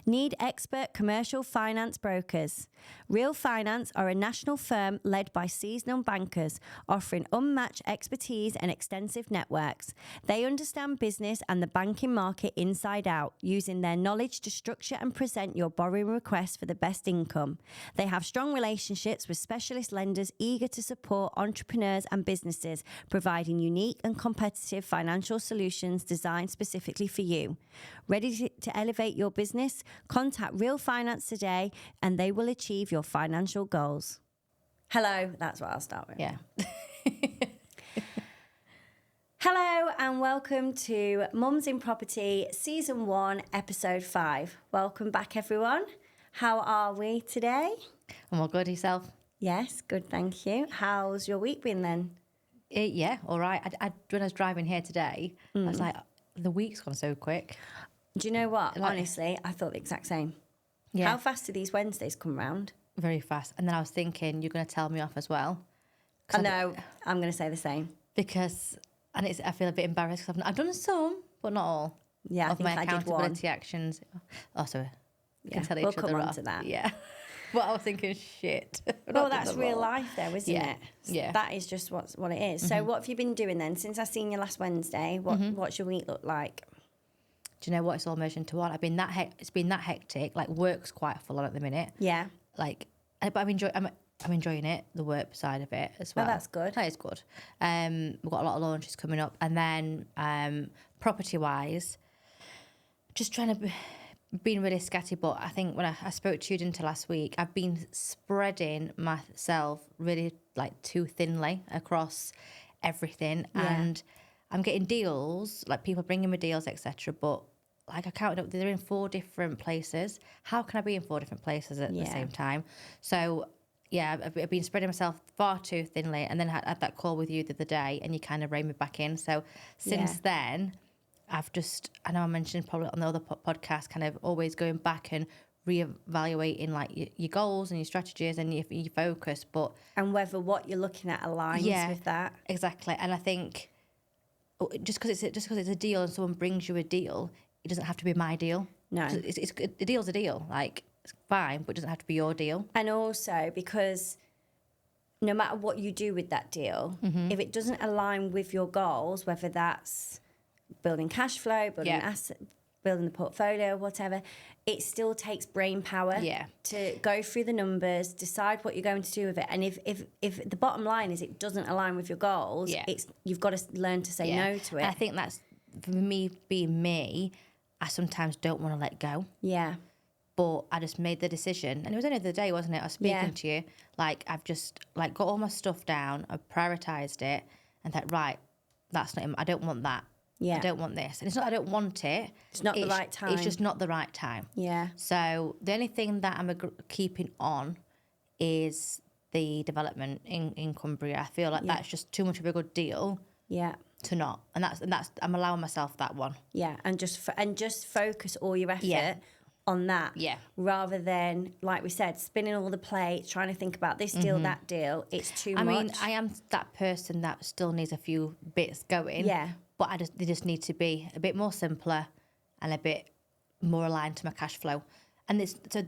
Need expert commercial finance brokers? Real Finance are a national firm led by seasoned bankers, offering unmatched expertise and extensive networks. They understand business and the banking market inside out, using their knowledge to structure and present your borrowing requests for the best income. They have strong relationships with specialist lenders eager to support entrepreneurs and businesses, providing unique and competitive financial solutions designed specifically for you. Ready to elevate your business? Contact Real Finance today and they will achieve your financial goals. Hello, that's what I'll start with. Yeah. Hello and welcome to Mums in Property Season 1, Episode 5. Welcome back, everyone. How are we today? I'm all good, yourself? Yes, good, thank you. How's your week been then? Yeah, all right. When I was driving here today, I was like, the week's gone so quick. Do you know what? Honestly, I thought the exact same. Yeah. How fast do these Wednesdays come round? Very fast. And then I was thinking, you're going to tell me off as well. I know, I'm going to say the same. Because, I feel a bit embarrassed because I've done some, but not all. Yeah, I of think my I did accountability one. actions. Oh, sorry. We can Yeah, tell we'll each other come on off. to that. Yeah. But I was thinking, shit. Well, that's real life though, isn't Yeah. it? Yeah. That is just what it is. So what have you been doing then? Since I seen you last Wednesday, what's your week look like? Do you know what? It's all merged into one. It's been that hectic. Like, work's quite full on at the minute. Yeah. Like, but I'm enjoying it, the work side of it as well. Oh, that's good. That is good. We've got a lot of launches coming up. And then property-wise, just trying to being really scatty, but I think when I spoke to you into last week, I've been spreading myself really like too thinly across everything. Yeah. And I'm getting deals, like people bringing me deals, etc. But like I counted up, they're in 4 different places. How can I be in 4 different places at the same time? So yeah, I've been spreading myself far too thinly, and then had that call with you the other day, and you kind of reined me back in. So since then, I know I mentioned probably on the other podcast, kind of always going back and reevaluating like your goals and your strategies and your focus, and whether what you're looking at aligns with that. Exactly. And I think just because it's a deal and someone brings you a deal, it doesn't have to be my deal. No, a deal's a deal. Like, it's fine, but it doesn't have to be your deal. And also because no matter what you do with that deal, if it doesn't align with your goals, whether that's building cash flow, building asset, building the portfolio, whatever, it still takes brain power to go through the numbers, decide what you're going to do with it. And if the bottom line is it doesn't align with your goals, you've got to learn to say no to it. And I think that's, for me being me, I sometimes don't want to let go. Yeah. But I just made the decision, and it was only the other day, wasn't it? I was speaking to you, like I've just like got all my stuff down, I've prioritised it, and thought, right, that's not, I don't want that. Yeah. I don't want this. And it's not I don't want it. It's not the right time. It's just not the right time. Yeah. So the only thing that I'm keeping on is the development in Cumbria. I feel like that's just too much of a good deal. Yeah. To not. And that's I'm allowing myself that one. Yeah. And just focus all your effort on that. Yeah. Rather than, like we said, spinning all the plates, trying to think about this deal, that deal. It's too much. I mean, I am that person that still needs a few bits going. Yeah. But they just need to be a bit more simpler and a bit more aligned to my cash flow. And the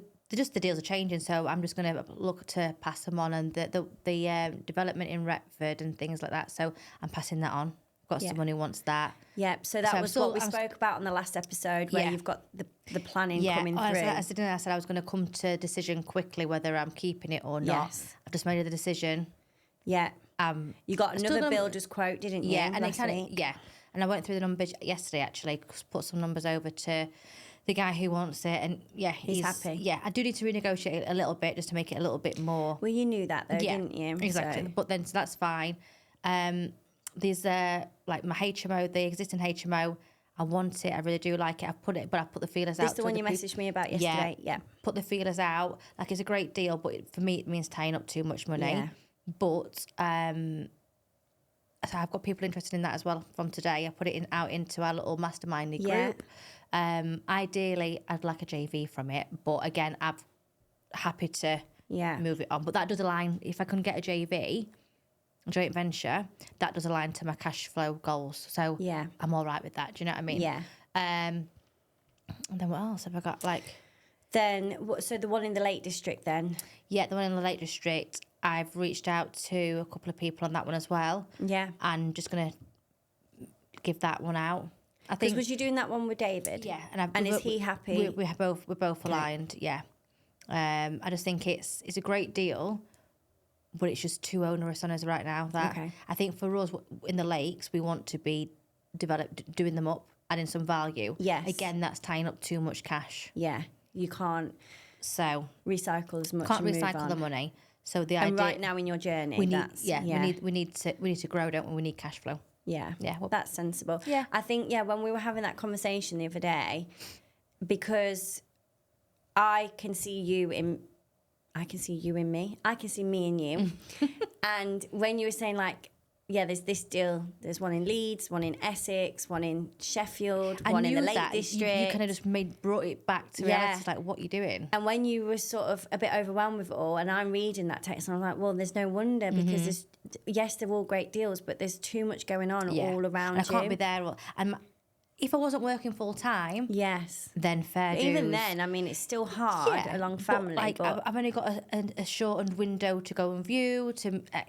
deals are changing, so I'm just going to look to pass them on, and the development in Retford and things like that. So I'm passing that on. Got someone who wants that. Yeah, so that was what we spoke about on the last episode, where you've got the planning coming through. I said I was going to come to a decision quickly whether I'm keeping it or not. Yes. I've just made the decision. Yeah. You got another builder's quote, didn't you? Yeah, and and I went through the numbers yesterday, actually, put some numbers over to the guy who wants it, and he's happy. Yeah, I do need to renegotiate a little bit just to make it a little bit more. Well, you knew that though, didn't you? Exactly. So. But then so that's fine. There's like my HMO, the existing HMO. I want it. I really do like it. I put the feelers out. This is the one you messaged me about yesterday. Yeah. Put the feelers out. Like, it's a great deal, but for me it means tying up too much money. Yeah. But so I've got people interested in that as well from today. I put it out into our little mastermind group. Ideally, I'd like a JV from it, but again, I'm happy to move it on. But that does align. If I can get a JV, joint venture, that does align to my cash flow goals. So I'm all right with that. Do you know what I mean? Yeah. And then what else have I got? Like, Then, so the one in the Lake District then? Yeah, the one in the Lake District. I've reached out to a couple of people on that one as well. Yeah. And just going to give that one out. I think. Because was you doing that one with David? Yeah. And is he happy? We're both aligned, yeah. I just think it's a great deal, but it's just too onerous on us right now. I think for us, in the lakes, we want to be doing them up, adding some value. Yes. Again, that's tying up too much cash. Yeah. You can't recycle as much. Can't and recycle move on. the money. So the and idea, right now in your journey, we need to grow, don't we? We need cash flow. Yeah. Yeah. Well, that's sensible. Yeah. I think when we were having that conversation the other day, because I can see you in me. I can see me in you. And when you were saying like, there's this deal. There's one in Leeds, one in Essex, one in Sheffield, one in the Lake District. You kind of just brought it back to reality. It's like, what are you doing? And when you were sort of a bit overwhelmed with it all, and I'm reading that text, and I'm like, well, there's no wonder because they're all great deals, but there's too much going on all around you. I can't be there. And if I wasn't working full time, then fair dues. Even then, I mean, it's still hard along family. But I've only got a shortened window to go and view.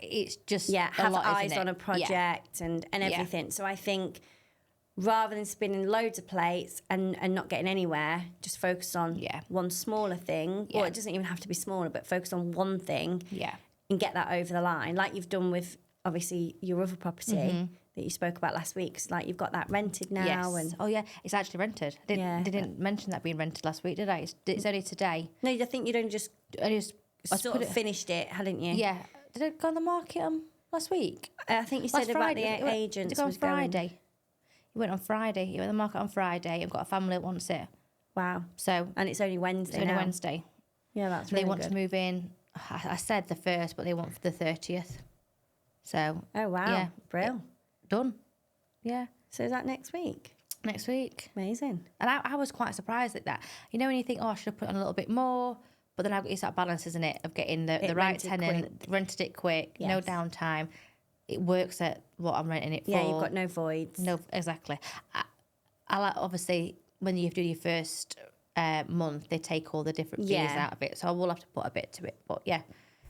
It's just have lot, eyes on a project and everything. So I think rather than spinning loads of plates and not getting anywhere, just focus on one smaller thing. Or it doesn't even have to be smaller, but focus on one thing. And get that over the line, like you've done with obviously your other property. That you spoke about last week. So, like, you've got that rented now. Yes. And it's actually rented. Didn't mention that being rented last week, did I? It's only today. No, I think you'd only just sort of finished it, hadn't you? Yeah. Did it go on the market last week? I think you said about the agents. Did it go on Friday? It went on Friday. It went on the market on Friday. I've got a family that wants it. Wow. And it's only Wednesday. It's only Wednesday. Yeah, that's really good. They want to move in. I said the 1st, but they want for the 30th. So. Oh wow. Yeah. Brill. Done. Yeah. So is that next week? Next week. Amazing. And I was quite surprised at that. You know when you think, I should have put on a little bit more, but then it's that balance, isn't it, of getting the right tenant, rented it quick, no downtime. It works at what I'm renting it for. Yeah, you've got no voids. No, exactly. I like, obviously, when you do your first month, they take all the different fees out of it. So I will have to put a bit to it. But yeah.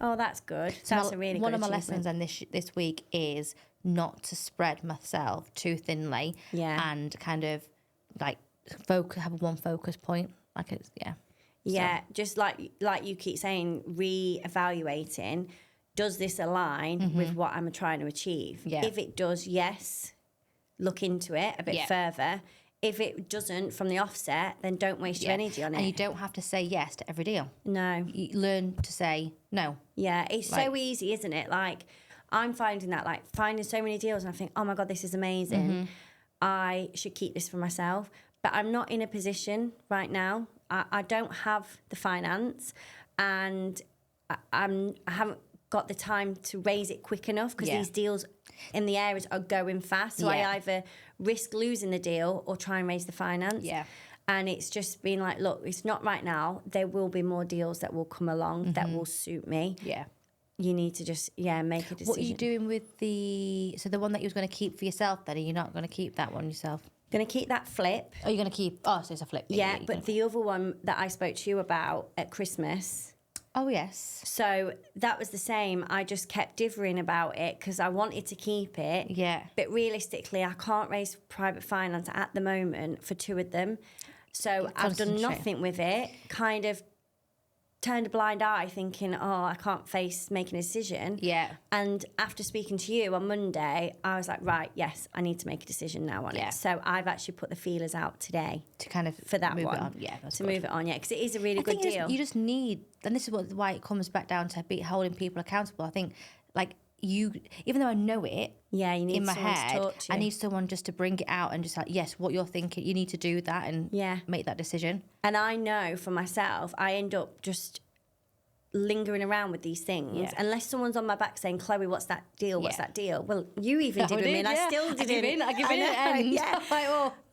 Oh, that's good. So that's a really good one of my lessons on this week is not to spread myself too thinly and kind of like have one focus point. Like it's just like you keep saying, re-evaluating, does this align with what I'm trying to achieve? If it does, yes, look into it a bit further. If it doesn't from the offset, then don't waste your energy on it. And you don't have to say yes to every deal. No. You learn to say no. Yeah, it's so easy, isn't it? Like, I'm finding that, like, finding so many deals and I think, oh my God, this is amazing. I should keep this for myself. But I'm not in a position right now. I don't have the finance and I haven't got the time to raise it quick enough because these deals in the areas are going fast. So I either risk losing the deal or try and raise the finance. Yeah. And it's just been like, look, it's not right now. There will be more deals that will come along that will suit me. Yeah. You need to just, make a decision. What are you doing with the one that you was going to keep for yourself then? Are you not going to keep that one yourself? Going to keep that flip. Are you going to keep, so it's a flip. Yeah, but the other one that I spoke to you about at Christmas. Oh, yes. So that was the same. I just kept dithering about it because I wanted to keep it. Yeah. But realistically, I can't raise private finance at the moment for two of them. So I've done nothing with it, kind of turned a blind eye thinking, I can't face making a decision. Yeah. And after speaking to you on Monday, I was like, right, yes, I need to make a decision now on it. So I've actually put the feelers out today. To kind of for that move one. It on. Yeah, that's to move it on, because it is a really good deal. You just need, and this is why it comes back down to holding people accountable. I think, like, even though I know it, you need in my someone head, to talk to. I need someone just to bring it out and just like, yes, what you're thinking, you need to do that and make that decision. And I know for myself, I end up just lingering around with these things unless someone's on my back saying, Chloe, what's that deal? What's that deal? Well, you even did with me and I still didn't. I give in at end. Yeah.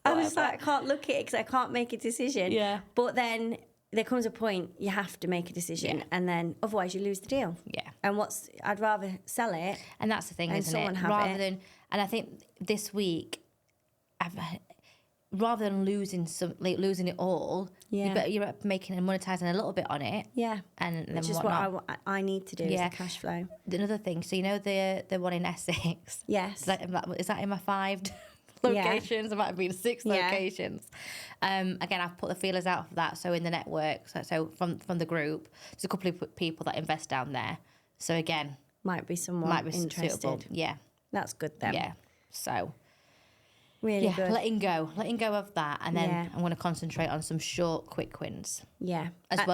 I was like, I can't look at it because I can't make a decision. Yeah. But then there comes a point you have to make a decision and then otherwise you lose the deal. Yeah. And I'd rather sell it. And that's the thing, and isn't someone it? Have it. And I think this week, rather than losing it all, Yeah. You're making and monetizing a little bit on it. Yeah. And then Which is whatnot. what I need to do is the cash flow. Another thing, so you know the one in Essex? Yes. Is that in my 5 locations? It might have been 6 locations. Again, I've put the feelers out for that. So in the network, so from the group, there's a couple of people that invest down there. So again, might be someone interested. Suitable. Yeah. That's good then. Yeah. So really good. letting go of that, and then I'm going to concentrate on some short, quick wins. Yeah. As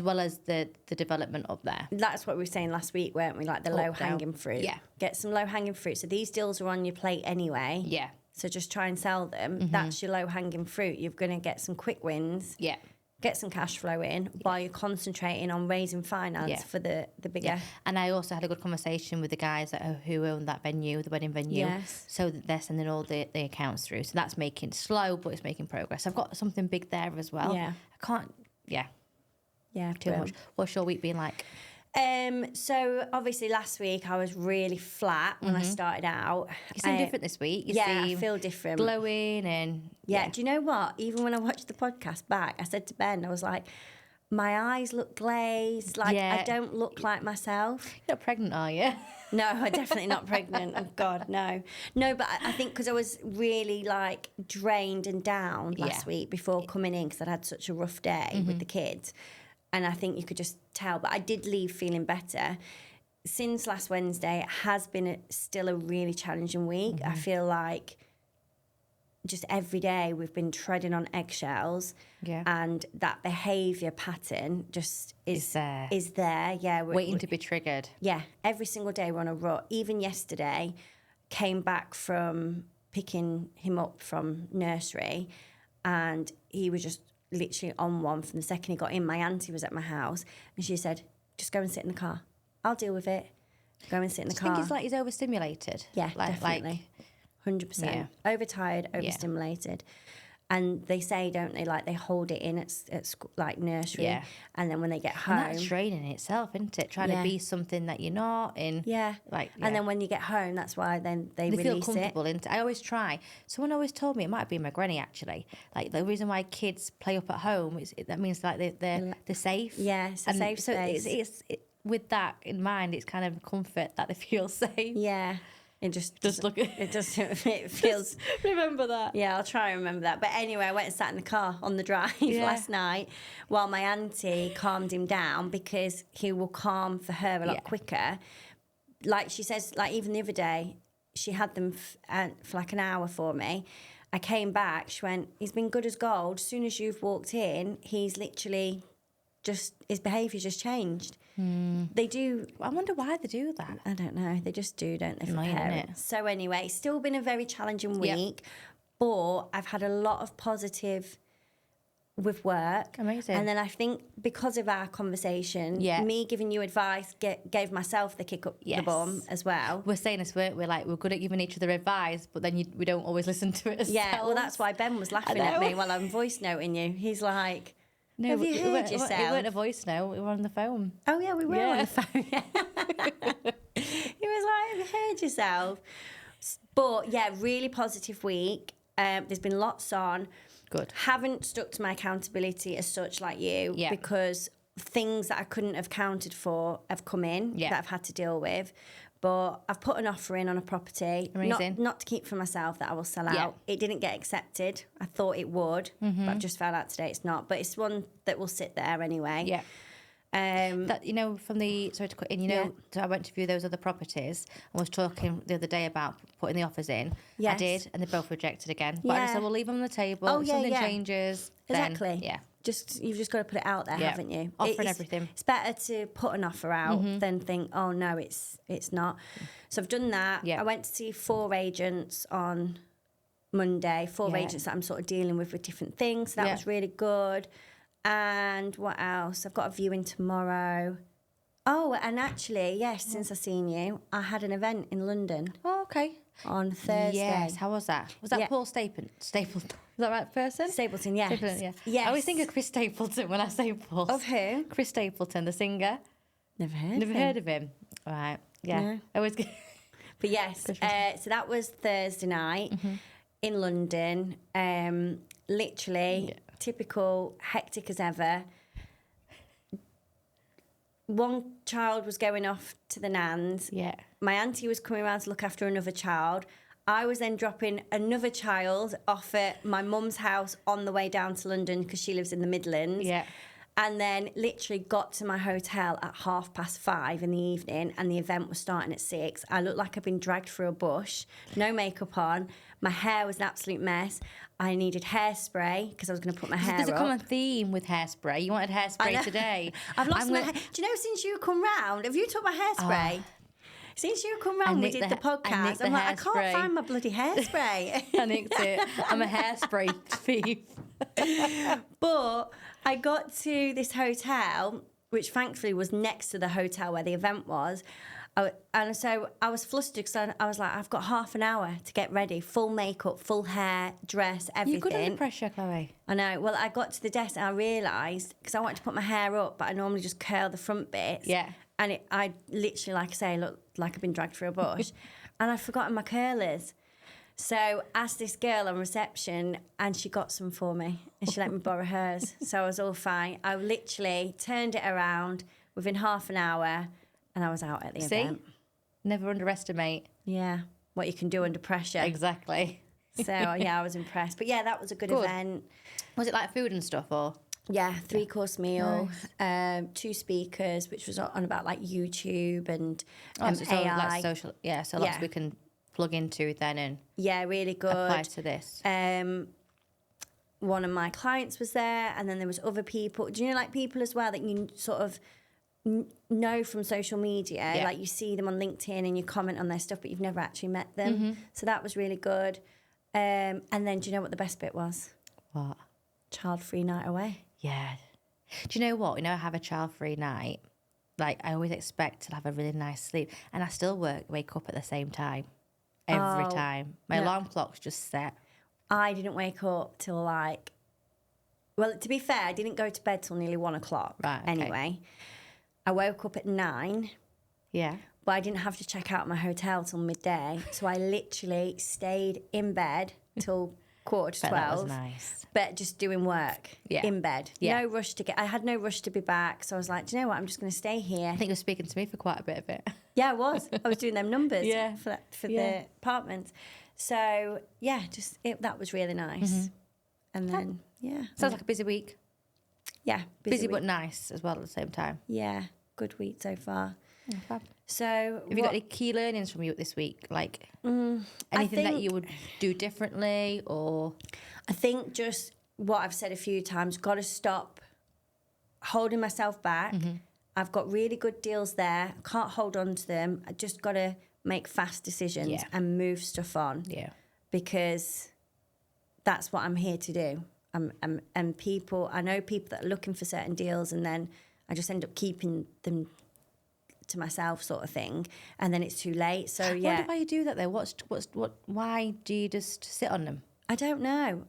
well as the development up there. That's what we were saying last week, weren't we? Like the low hanging fruit. Yeah. Get some low hanging fruit. So these deals are on your plate anyway. Yeah. So just try and sell them. That's your low hanging fruit. You're going to get some quick wins. Yeah. Get some cash flow in while you're concentrating on raising finance for the bigger. Yeah. And I also had a good conversation with the guys who own that venue, the wedding venue. Yes. So that they're sending all the accounts through. So that's making slow, but it's making progress. I've got something big there as well. Yeah. I can't, Yeah. too much. What's your week been like? So obviously last week I was really flat when I started out. You seem different this week. You I seem feel different. glowing and... Yeah. Do you know what? Even when I watched the podcast back, I said to Ben, I was like, my eyes look glazed. Like, I don't look like myself. You're not pregnant, are you? No, I'm definitely not pregnant. Oh, God, no. No, but I think because I was really, like, drained and down last week before coming in because I'd had such a rough day with the kids. And I think you could just tell. But I did leave feeling better. Since last Wednesday, it has been still a really challenging week. I feel like just every day we've been treading on eggshells. Yeah. And that behaviour pattern just is there. Yeah. Waiting to be triggered. Yeah. Every single day we're on a rut. Even yesterday, came back from picking him up from nursery and he was just literally on one from the second he got in. My auntie was at my house and she said, just go and sit in the car. I'll deal with it. Go and sit in the car. I think it's like he's overstimulated. Yeah, definitely. 100%. Yeah. Overtired, overstimulated. And they say, don't they, like they hold it in at like nursery. Yeah. And then when they get home. And that's training in itself, isn't it? Trying to be something that you're not in. Yeah. And then when you get home, that's why then they release feel comfortable. I always try. Someone always told me, it might have been my granny actually, like the reason why kids play up at home, that means like they're safe. Yeah, it's a safe space. It's with that in mind, it's kind of comfort that they feel safe. Yeah. It just it feels. Just remember that. Yeah, I'll try and remember that. But anyway, I went and sat in the car on the drive last night while my auntie calmed him down because he will calm for her a lot quicker. Like she says, like even the other day, she had them for like an hour for me. I came back, she went, he's been good as gold. As soon as you've walked in, he's literally just, his behaviour's just changed. They do. I wonder why they do that. I don't know. They just do, don't they, for Annoying, parents? So anyway, it's still been a very challenging week, but I've had a lot of positive with work. Amazing. And then I think because of our conversation, me giving you advice gave myself the kick up the bum as well. We're saying this, we're like, we're good at giving each other advice, but then we don't always listen to it ourselves. Yeah, well, that's why Ben was laughing at me while I'm voice noting you. He's like... No, have you heard yourself? It weren't a voice note, we were on the phone. Oh, yeah, we were on the phone. He was like, have you heard yourself? But, yeah, really positive week. There's been lots on. Good. Haven't stuck to my accountability as such like you because things that I couldn't have counted for have come in that I've had to deal with. But I've put an offer in on a property, not to keep for myself, that I will sell out. It didn't get accepted. I thought it would, but I've just found out today it's not. But it's one that will sit there anyway. Yeah. That, you know, from the, sorry to cut in, you know, so I went to view those other properties and was talking the other day about putting the offers in. Yes. I did, and they both rejected again. But I just said, we'll leave them on the table. If something changes, exactly. Then, you've just got to put it out there, haven't you? Offering everything. It's better to put an offer out than think, oh no, it's not. So I've done that. I went to see 4 agents on Monday. 4 agents that I'm sort of dealing with different things. So that was really good. And what else? I've got a viewing tomorrow. Oh, and actually, yes, since I've seen you, I had an event in London. Oh, okay. On Thursday. Yes, how was that? Was that Paul Stapleton? Is that right person? Stapleton, yes. Stapleton, Yes. I always think of Chris Stapleton when I say Paul. Of who? Chris Stapleton, the singer. Never heard of him. Right, yeah. No. I always... But yes, so that was Thursday night in London. Literally typical, hectic as ever. One child was going off to the nans. Yeah. My auntie was coming around to look after another child. I was then dropping another child off at my mum's house on the way down to London because she lives in the Midlands. Yeah. And then literally got to my hotel at 5:30 in the evening, and the event was starting at 6. I looked like I'd been dragged through a bush, no makeup on. My hair was an absolute mess. I needed hairspray because I was going to put my hair up. There's a common theme with hairspray. You wanted hairspray today. I've lost my hair. Do you know, since you come round, have you took my hairspray? Since you come round, we did the podcast. I'm like, I can't find my bloody hairspray. I nicked it. I'm a hairspray thief. But I got to this hotel, which thankfully was next to the hotel where the event was. And so I was flustered because I was like, I've got half an hour to get ready. Full makeup, full hair, dress, everything. You're good under pressure, Chloe. I know. Well, I got to the desk and I realised, because I wanted to put my hair up, but I normally just curl the front bits. Yeah. And I literally, like I say, looked like I'd been dragged through a bush. And I'd forgotten my curlers. So asked this girl on reception, and she got some for me, and she let me borrow hers. So I was all fine. I literally turned it around within half an hour, and I was out at the event. Never underestimate. Yeah, what you can do under pressure. Exactly. So yeah, I was impressed. But yeah, that was a good event. Was it like food and stuff, or? Yeah, 3-course meal, 2 speakers, which was on about like YouTube and so AI. Like social, so lots we can plug into then and really good. Apply to this. One of my clients was there, and then there was other people. Do you know, like people as well that you sort of know from social media? Like you see them on LinkedIn and you comment on their stuff, but you've never actually met them. Mm-hmm. So that was really good. And then do you know what the best bit was? What? Child-free night away. Yeah. Do you know what? I have a child-free night. Like, I always expect to have a really nice sleep. And I still wake up at the same time. Every time. My alarm clock's just set. I didn't wake up till well, to be fair, I didn't go to bed till nearly 1 o'clock. Right, okay. Anyway. I woke up at 9. Yeah. But I didn't have to check out of my hotel till midday. So I literally stayed in bed till 11:45. That was nice. But just doing work in bed. No rush to I had no rush to be back. So I was like, do you know what? I'm just going to stay here. I think you were speaking to me for quite a bit of it. Yeah, I was. I was doing them numbers for Yeah. the apartments. So, yeah, that was really nice. Mm-hmm. And then, Sounds like a busy week. Yeah. Busy week. But nice as well at the same time. Yeah, good week so far. Yeah, fab. So, have you got any key learnings from you this week? Like anything that you would do differently, or? I think just what I've said a few times, got to stop holding myself back. Mm-hmm. I've got really good deals there. I can't hold on to them. I just got to make fast decisions and move stuff on. Yeah. Because that's what I'm here to do. I know people that are looking for certain deals, and then I just end up keeping them to myself, sort of thing, and then it's too late. So I wonder why you do that though. Why do you just sit on them? I don't know.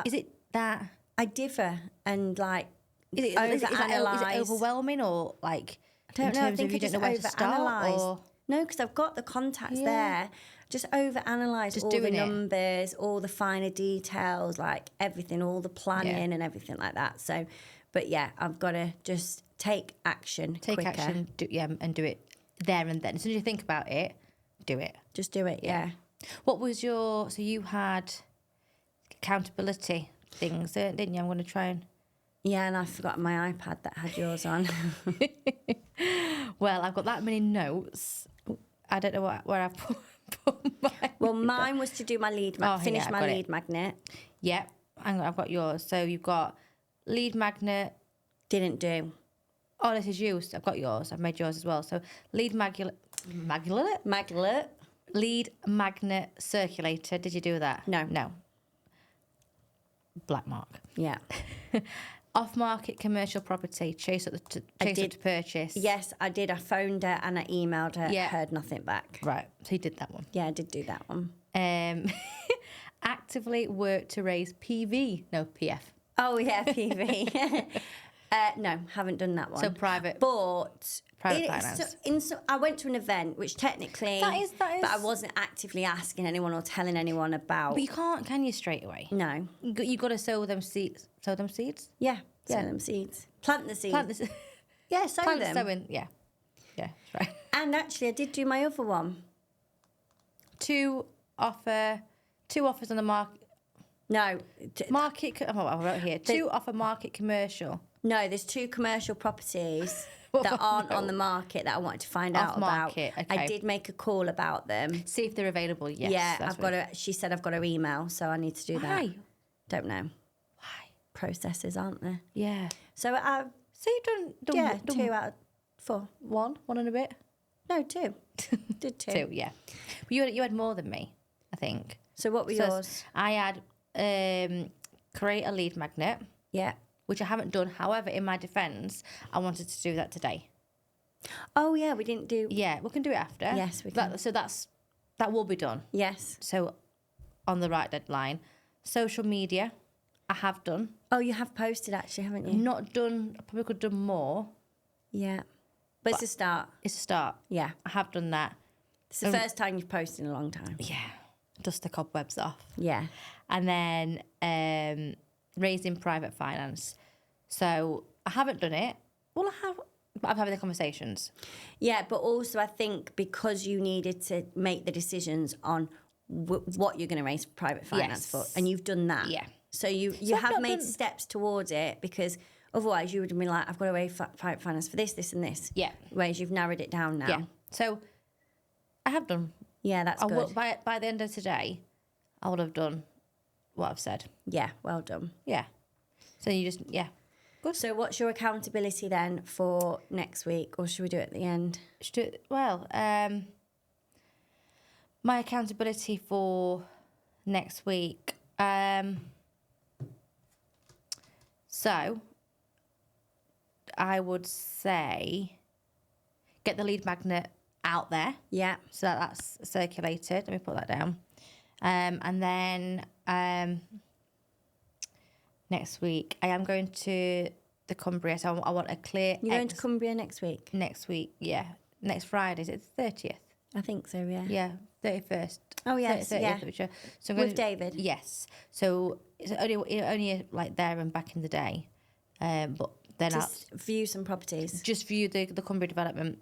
Is it that I differ and like is it overwhelming, or like I don't know. I think you don't know where to start, or no, because I've got the contacts there. Just overanalyze all the numbers, all the finer details, like everything, all the planning and everything like that. So, but yeah, I've got to just take action quicker. And do it there and then. As soon as you think about it, do it. Just do it, yeah. What was so you had accountability things, didn't you? I'm going to try and... Yeah, and I forgot my iPad that had yours on. Well, I've got that many notes. I don't know where I've put mine. Well, mine was to do my lead finish my lead magnet. Yep, hang on, I've got yours. So you've got lead magnet. Didn't do. Oh, this is you. So I've got yours. I've made yours as well. So lead magnet. Lead magnet circulator. Did you do that? No. Black mark. Yeah. Off-market commercial property. Chase up to purchase. Yes, I did. I phoned her and I emailed her. Yeah. Heard nothing back. Right. So you did that one. Yeah, I did do that one. Actively work to raise PV. No, PF. Oh, yeah, PV. No, haven't done that one. So private. But Private finance. I went to an event which technically, That is. but I wasn't actively asking anyone or telling anyone about. But you can't, can you, straight away? No. You got to sow them seeds. Sow them seeds. Yeah. Sow them seeds. Plant the seeds. Plant this. Yeah, sow Plant them. sowing. Yeah. Yeah. Right. And actually, I did do my other one. Two offers on the market. No. I wrote here. Two offer market commercial. No, there's 2 commercial properties What that about aren't no? on the market that I wanted to find out about. Off-market, I okay. did make a call about them. See if they're available. Yes. Yeah, that's I've got to. She said I've got her email, so I need to do that. Why? Don't know. Why? Processes, aren't there? Yeah. So I. So you've done 2 out of 4. one and a bit. No, 2. Did 2. Two, yeah. But you had more than me, I think. So what were yours? I had create a lead magnet, Yeah. which I haven't done. However, in my defence, I wanted to do that today. Oh yeah, we didn't do. Yeah, we can do it after. Yes, we can. That will be done. Yes. So on the right deadline. Social media, I have done. Oh, you have posted actually, haven't you? Not done. I probably could have done more. Yeah. But it's a start. It's a start. Yeah. I have done that. It's the first time you've posted in a long time. Yeah. Dust the cobwebs off. Yeah. And then raising private finance. So I haven't done it. Well, I have, but I'm having the conversations. Yeah, but also I think because you needed to make the decisions on what you're going to raise private finance for, and you've done that. Yeah. So you I've have not made done- steps towards it, because otherwise you would have been like, I've got to raise private finance for this, this, and this. Yeah. Whereas you've narrowed it down now. Yeah. So I have done. Yeah, that's I good. will, by the end of today, I would have done what I've said. Yeah, well done. Yeah. So you just, yeah. So what's your accountability then for next week, or should we do it at the end? Well, my accountability for next week. So I would say get the lead magnet out there. Yeah. So that's circulated. Let me put that down. And then next week I am going to the Cumbria. So I want a clear. You're going to Cumbria next week? Next week, yeah. Next Friday, is it the 30th? I think so, yeah. Yeah, 31st. Oh, yes, 30th, yeah. which so I'm With gonna- David? Yes. So it's only like there and back in the day. But then Just view some properties. just view the Cumbria development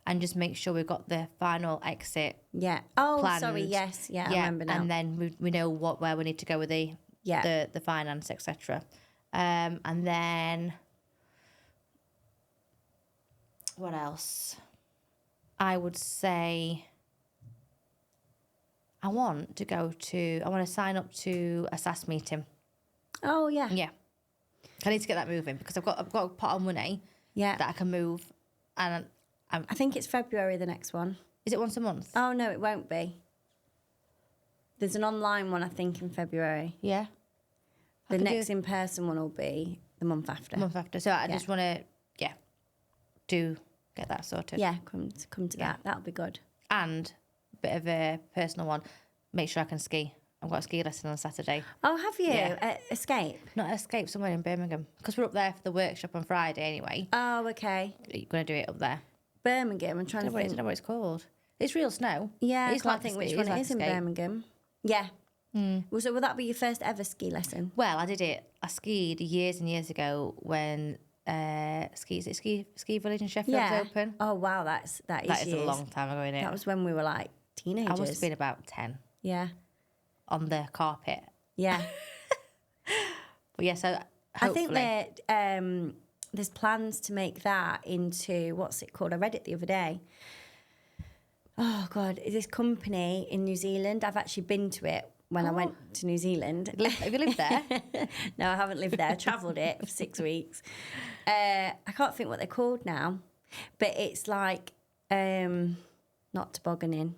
and just make sure we've got the final exit. Yeah. Oh, planned. sorry, yes. Yeah, I remember now. And then we know where we need to go with the finance, etc. And then what else? I would say I want to sign up to a SAS meeting. Oh, yeah. Yeah. I need to get that moving because I've got a pot of money Yeah. that I can move, and I think it's February, the next one. is it once a month? Oh, no, it won't be. There's an online one, I think, in February. Yeah. The next in-person one will be the month after. A month after. So I just want to, get that sorted. Yeah, come to that. That'll be good. And a bit of a personal one, make sure I can ski. I've got a ski lesson on Saturday. Oh, have you? Yeah. Escape? Not Escape, somewhere in Birmingham. Because we're up there for the workshop on Friday anyway. Oh, okay. You're going to do it up there. Birmingham, I'm trying I to don't think. know what it's called. It's real snow. Yeah, I It's can't like think a which ski- one it's it like is in Escape. Birmingham. Yeah. Well, so will that be your first ever ski lesson? Well, I did it. I skied years and years ago when ski village in Sheffield was open. Oh, wow, that is That is years. a long time ago, isn't it? That was when we were like teenagers. I must have been about 10 Yeah. on the carpet. Yeah. But yes, yeah, so I think hopefully. that there's plans to make that into, what's it called? I read it the other day. Oh, God. Is this company in New Zealand? I've actually been to it when I went to New Zealand. Have you lived there? No, I haven't lived there. I travelled it for 6 weeks. I can't think what they're called now. But it's like, not tobogganing.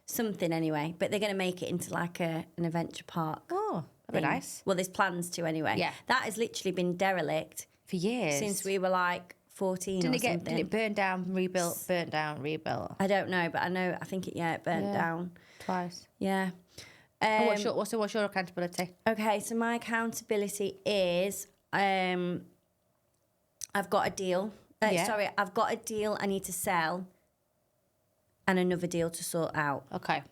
Something anyway. But they're going to make it into like an adventure park. Oh, that'd be thing. nice. Well, there's plans to anyway. Yeah. That has literally been derelict For years. since we were like 14 or something. Did it burn down, rebuilt, burnt down, rebuilt? I don't know, but I think it burnt down. Twice. Yeah. What's your accountability? Okay, so my accountability is I've got a deal. Sorry, I've got a deal I need to sell and another deal to sort out. Okay.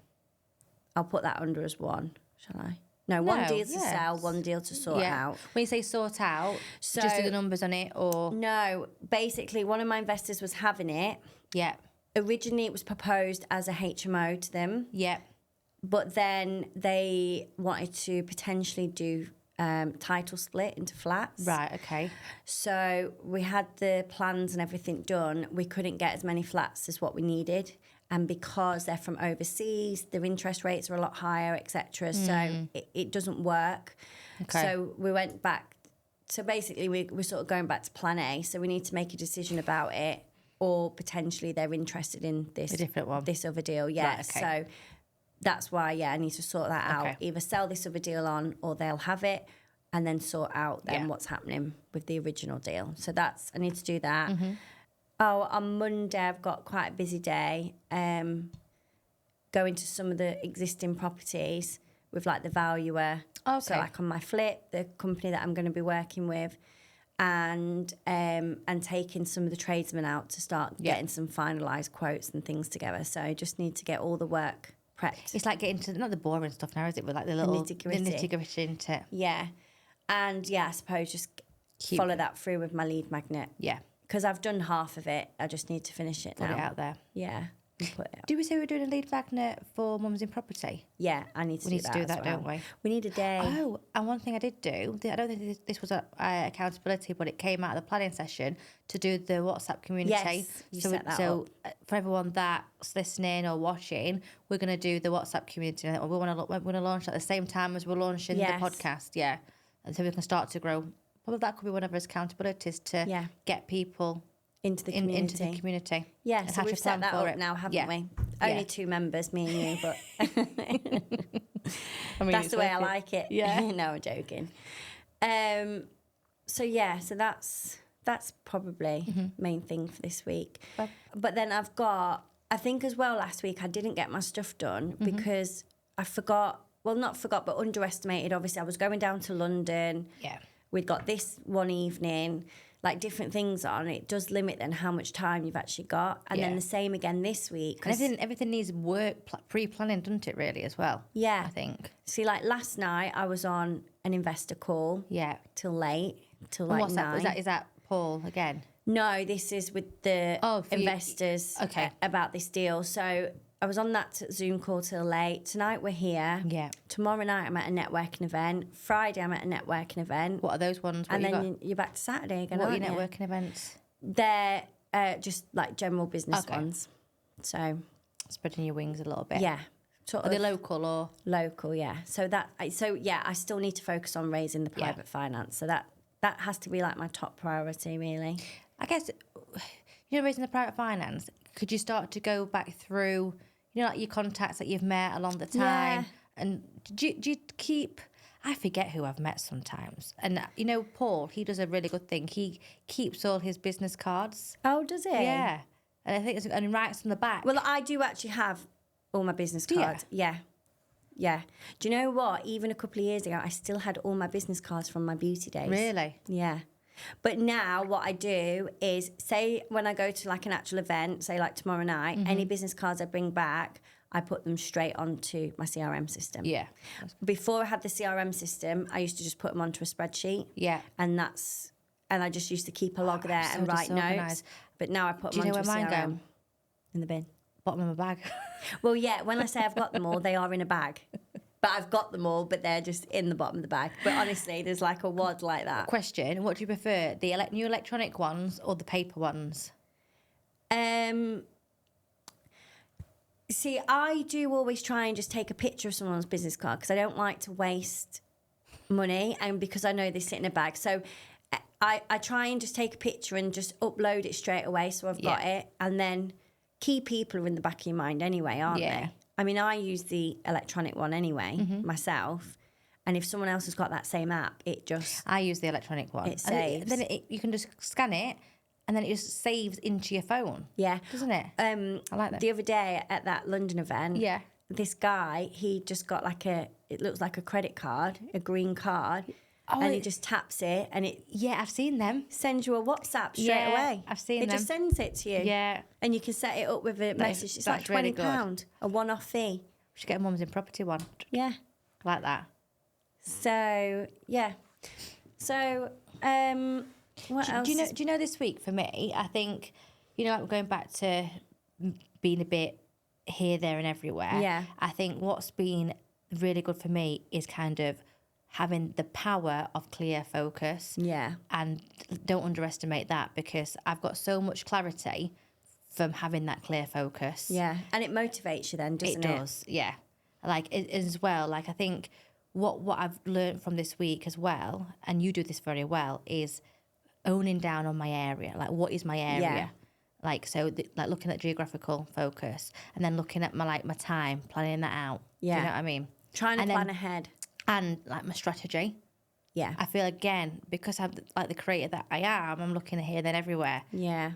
I'll put that under as one, shall I? No, one deal to sell, one deal to sort out. When you say sort out, So, just do the numbers on it or... No, basically one of my investors was having it. Yeah. Originally it was proposed as a HMO to them. Yeah. But then they wanted to potentially do title split into flats. Right, okay. So we had the plans and everything done. We couldn't get as many flats as what we needed. And because they're from overseas, their interest rates are a lot higher, etc. So it doesn't work. Okay. So we went back. So basically we're sort of going back to plan A. So we need to make a decision about it, or potentially they're interested in this, A different one. this other deal. Yeah. Right, okay. So that's why, I need to sort that out. Okay. Either sell this other deal on, or they'll have it, and then sort out then what's happening with the original deal. So I need to do that. Mm-hmm. Oh, on Monday I've got quite a busy day. Going to some of the existing properties with like the valuer. Okay. So like on my flip, the company that I'm going to be working with, and taking some of the tradesmen out to start getting some finalised quotes and things together. So I just need to get all the work prepped. It's like getting to, not the boring stuff now, is it? With like the little nitty-gritty into it. Yeah. And I suppose just follow that through with my lead magnet. Yeah. Because I've done half of it. I just need to finish it now. Put it out there. Yeah. And put it out. Did we say we're doing a lead magnet for mums in property? Yeah, I need to do that. We need to do that, as well. don't we? We need a day. Oh, and one thing I did do, I don't think this was accountability, but it came out of the planning session to do the WhatsApp community. Yes, you set that up. For everyone that's listening or watching, we're going to do the WhatsApp community. We're going to launch at the same time as we're launching the podcast. Yeah, and so we can start to grow. Probably that could be one of our accountabilities to get people into the community. Yeah, so we've set that up now, haven't we? Only 2 members, me and you, but that's the way I like it. Yeah. No, I'm joking. So that's probably main thing for this week. But then I think as well last week I didn't get my stuff done because I but underestimated. Obviously, I was going down to London. Yeah. We'd got this one evening, like different things on. It does limit then how much time you've actually got. And then the same again this week. And everything needs work, pre-planning, doesn't it, really, as well? Yeah. I think. See, like last night, I was on an investor call. Yeah. Till late, till and like what's 9. That? Is that Paul again? No, this is with the investors about this deal. So I was on that Zoom call till late. Tonight we're here. Yeah. Tomorrow night I'm at a networking event. Friday I'm at a networking event. What are those ones? And then you're back to Saturday again, What are your networking events? They're just like general business ones. So spreading your wings a little bit. Yeah. Are they local or? Local, yeah. So I still need to focus on raising the private finance. So that has to be like my top priority, really. I guess, raising the private finance, could you start to go back through, like your contacts that you've met along the time? Yeah. And do you keep, I forget who I've met sometimes. And, Paul, he does a really good thing. He keeps all his business cards. Oh, does he? Yeah. And I think and writes on the back. Well, I do actually have all my business cards. Yeah. Yeah. Do you know what? Even a couple of years ago, I still had all my business cards from my beauty days. Really? Yeah. But now what I do is, say when I go to like an actual event, say like tomorrow night, any business cards I bring back, I put them straight onto my CRM system. Yeah. Before I had the CRM system, I used to just put them onto a spreadsheet. Yeah. And I just used to keep a log there and write notes. But now I put them onto a CRM. Go? In the bin. Bottom of my bag. Well, yeah, when I say I've got them all, they are in a bag. But I've got them all, but they're just in the bottom of the bag. But honestly, there's like a wad like that. Question, what do you prefer, the new electronic ones or the paper ones? See, I do always try and just take a picture of someone's business card because I don't like to waste money and because I know they sit in a bag. So I try and just take a picture and just upload it straight away so I've got it. And then key people are in the back of your mind anyway, aren't they? I mean, I use the electronic one anyway, myself. And if someone else has got that same app, I use the electronic one. It saves. Then you can just scan it and then it just saves into your phone. Yeah. Doesn't it? I like that. The other day at that London event, this guy, he just got it looks like a credit card, a green card. and it just taps it, and it I've seen them. sends you a WhatsApp straight away. I've seen it them. just sends it to you. Yeah. And you can set it up with a message. It's like really £20, a one-off fee. We should get a Mums in Property one. Yeah. Like that. So, yeah. So, what else? Do you know this week for me, I think, like we're going back to being a bit here, there and everywhere. Yeah. I think what's been really good for me is kind of having the power of clear focus. Yeah. And don't underestimate that, because I've got so much clarity from having that clear focus. Yeah. And it motivates you then, doesn't it? It does, yeah. Like, as well, like, I think what I've learned from this week as well, and you do this very well, is owning down on my area. Like, what is my area? Yeah. Like, so, like, looking at geographical focus, and then looking at my time, planning that out. Yeah. Do you know what I mean? Trying to plan ahead. And, like, my strategy. Yeah. I feel, again, because I'm, like, the creator that I am, I'm looking here, then everywhere. Yeah.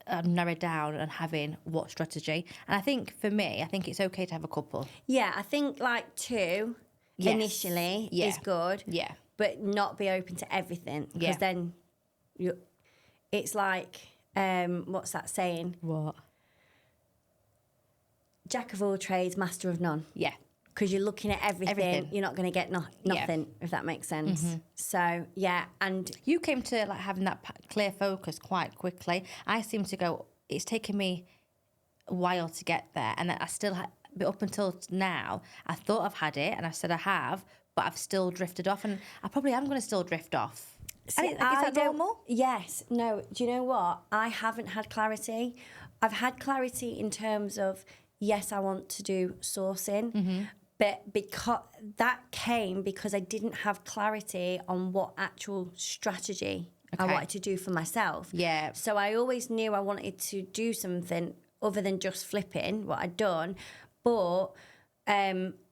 I've narrowed down on having what strategy. And I think, for me, I think it's okay to have a couple. Yeah, I think, like, 2 initially is good. Yeah. But not be open to everything. Because then it's like, what's that saying? What? Jack of all trades, master of none. Yeah. Because you're looking at everything. You're not going to get nothing, if that makes sense. Mm-hmm. So, yeah, and... You came to, like, having that clear focus quite quickly. I seem to go... It's taken me a while to get there, and I still... But up until now, I thought I've had it, and I said I have, but I've still drifted off, and I probably am going to still drift off. See, is that normal? Yes. No, do you know what? I haven't had clarity. I've had clarity in terms of, yes, I want to do sourcing, but because that came because I didn't have clarity on what actual strategy I wanted to do for myself. Yeah. So I always knew I wanted to do something other than just flipping what I'd done, but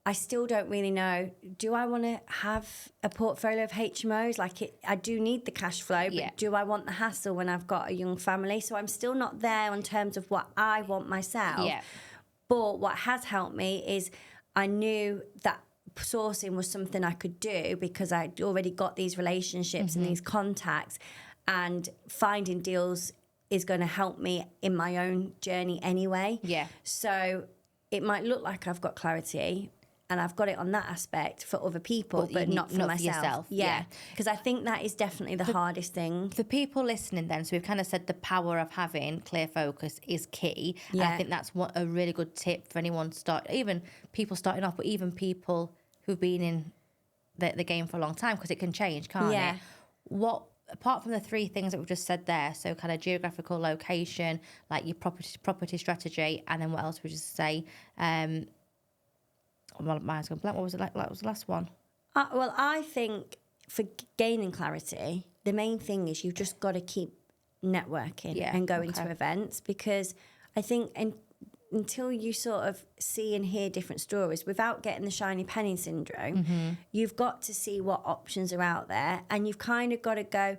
I still don't really know. Do I want to have a portfolio of HMOs? I do need the cash flow, but do I want the hassle when I've got a young family? So I'm still not there in terms of what I want myself. Yeah. But what has helped me is I knew that sourcing was something I could do because I'd already got these relationships and these contacts, and finding deals is going to help me in my own journey anyway. Yeah. So it might look like I've got clarity and I've got it on that aspect for other people, but not for myself. Yourself. Yeah. Because I think that is definitely the hardest thing. For people listening then, so we've kind of said the power of having clear focus is key. Yeah. And I think that's a really good tip for anyone even people starting off, but even people who've been in the game for a long time, because it can change, can't it? What, apart from the 3 things that we've just said there, so kind of geographical location, like your property strategy, and then what else would you say? Well, mine's gone blank. What was it like? What was the last one? Well, I think for gaining clarity, the main thing is you've just got to keep networking and going to events, because I think until you sort of see and hear different stories without getting the shiny penny syndrome, you've got to see what options are out there, and you've kind of got to go,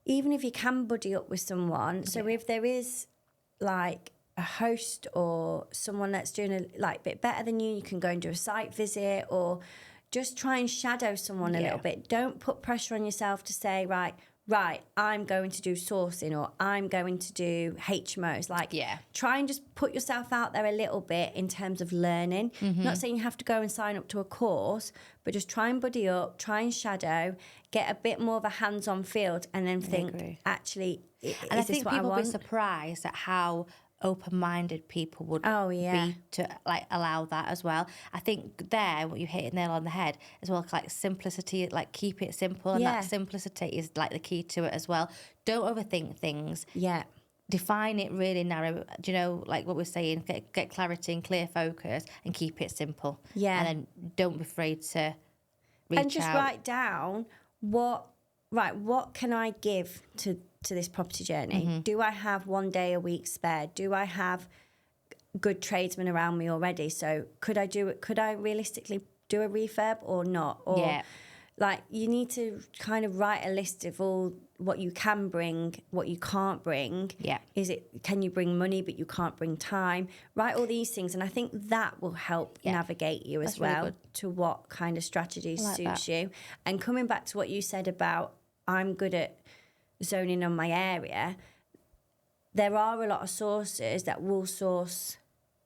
even if you can buddy up with someone. So if there is like a host or someone that's doing a bit better than you can go and do a site visit, or just try and shadow someone a little bit. Don't put pressure on yourself to say, right, I'm going to do sourcing, or I'm going to do HMOs. Try and just put yourself out there a little bit in terms of learning. Not saying you have to go and sign up to a course, but just try and buddy up, try and shadow, get a bit more of a hands-on field, and then think, actually, I think people will be surprised at how open-minded people would be to allow that as well. I think what you hit nail on the head as well, like simplicity, like keep it simple, and that simplicity is like the key to it as well. Don't overthink things. Define it really narrow. Do you know, like what we're saying, get clarity and clear focus, and keep it simple. And then don't be afraid to reach and just out. Write down what can I give to this property journey? Do I have 1 day a week spare? Do I have good tradesmen around me already? So could I realistically do a refurb or not? Or like, you need to kind of write a list of all what you can bring, what you can't bring. Yeah. Can you bring money but you can't bring time? Write all these things, and I think that will help navigate you as well really to what kind of strategies like suits that. you. And coming back to what you said about I'm good at zoning on my area, there are a lot of sources that will source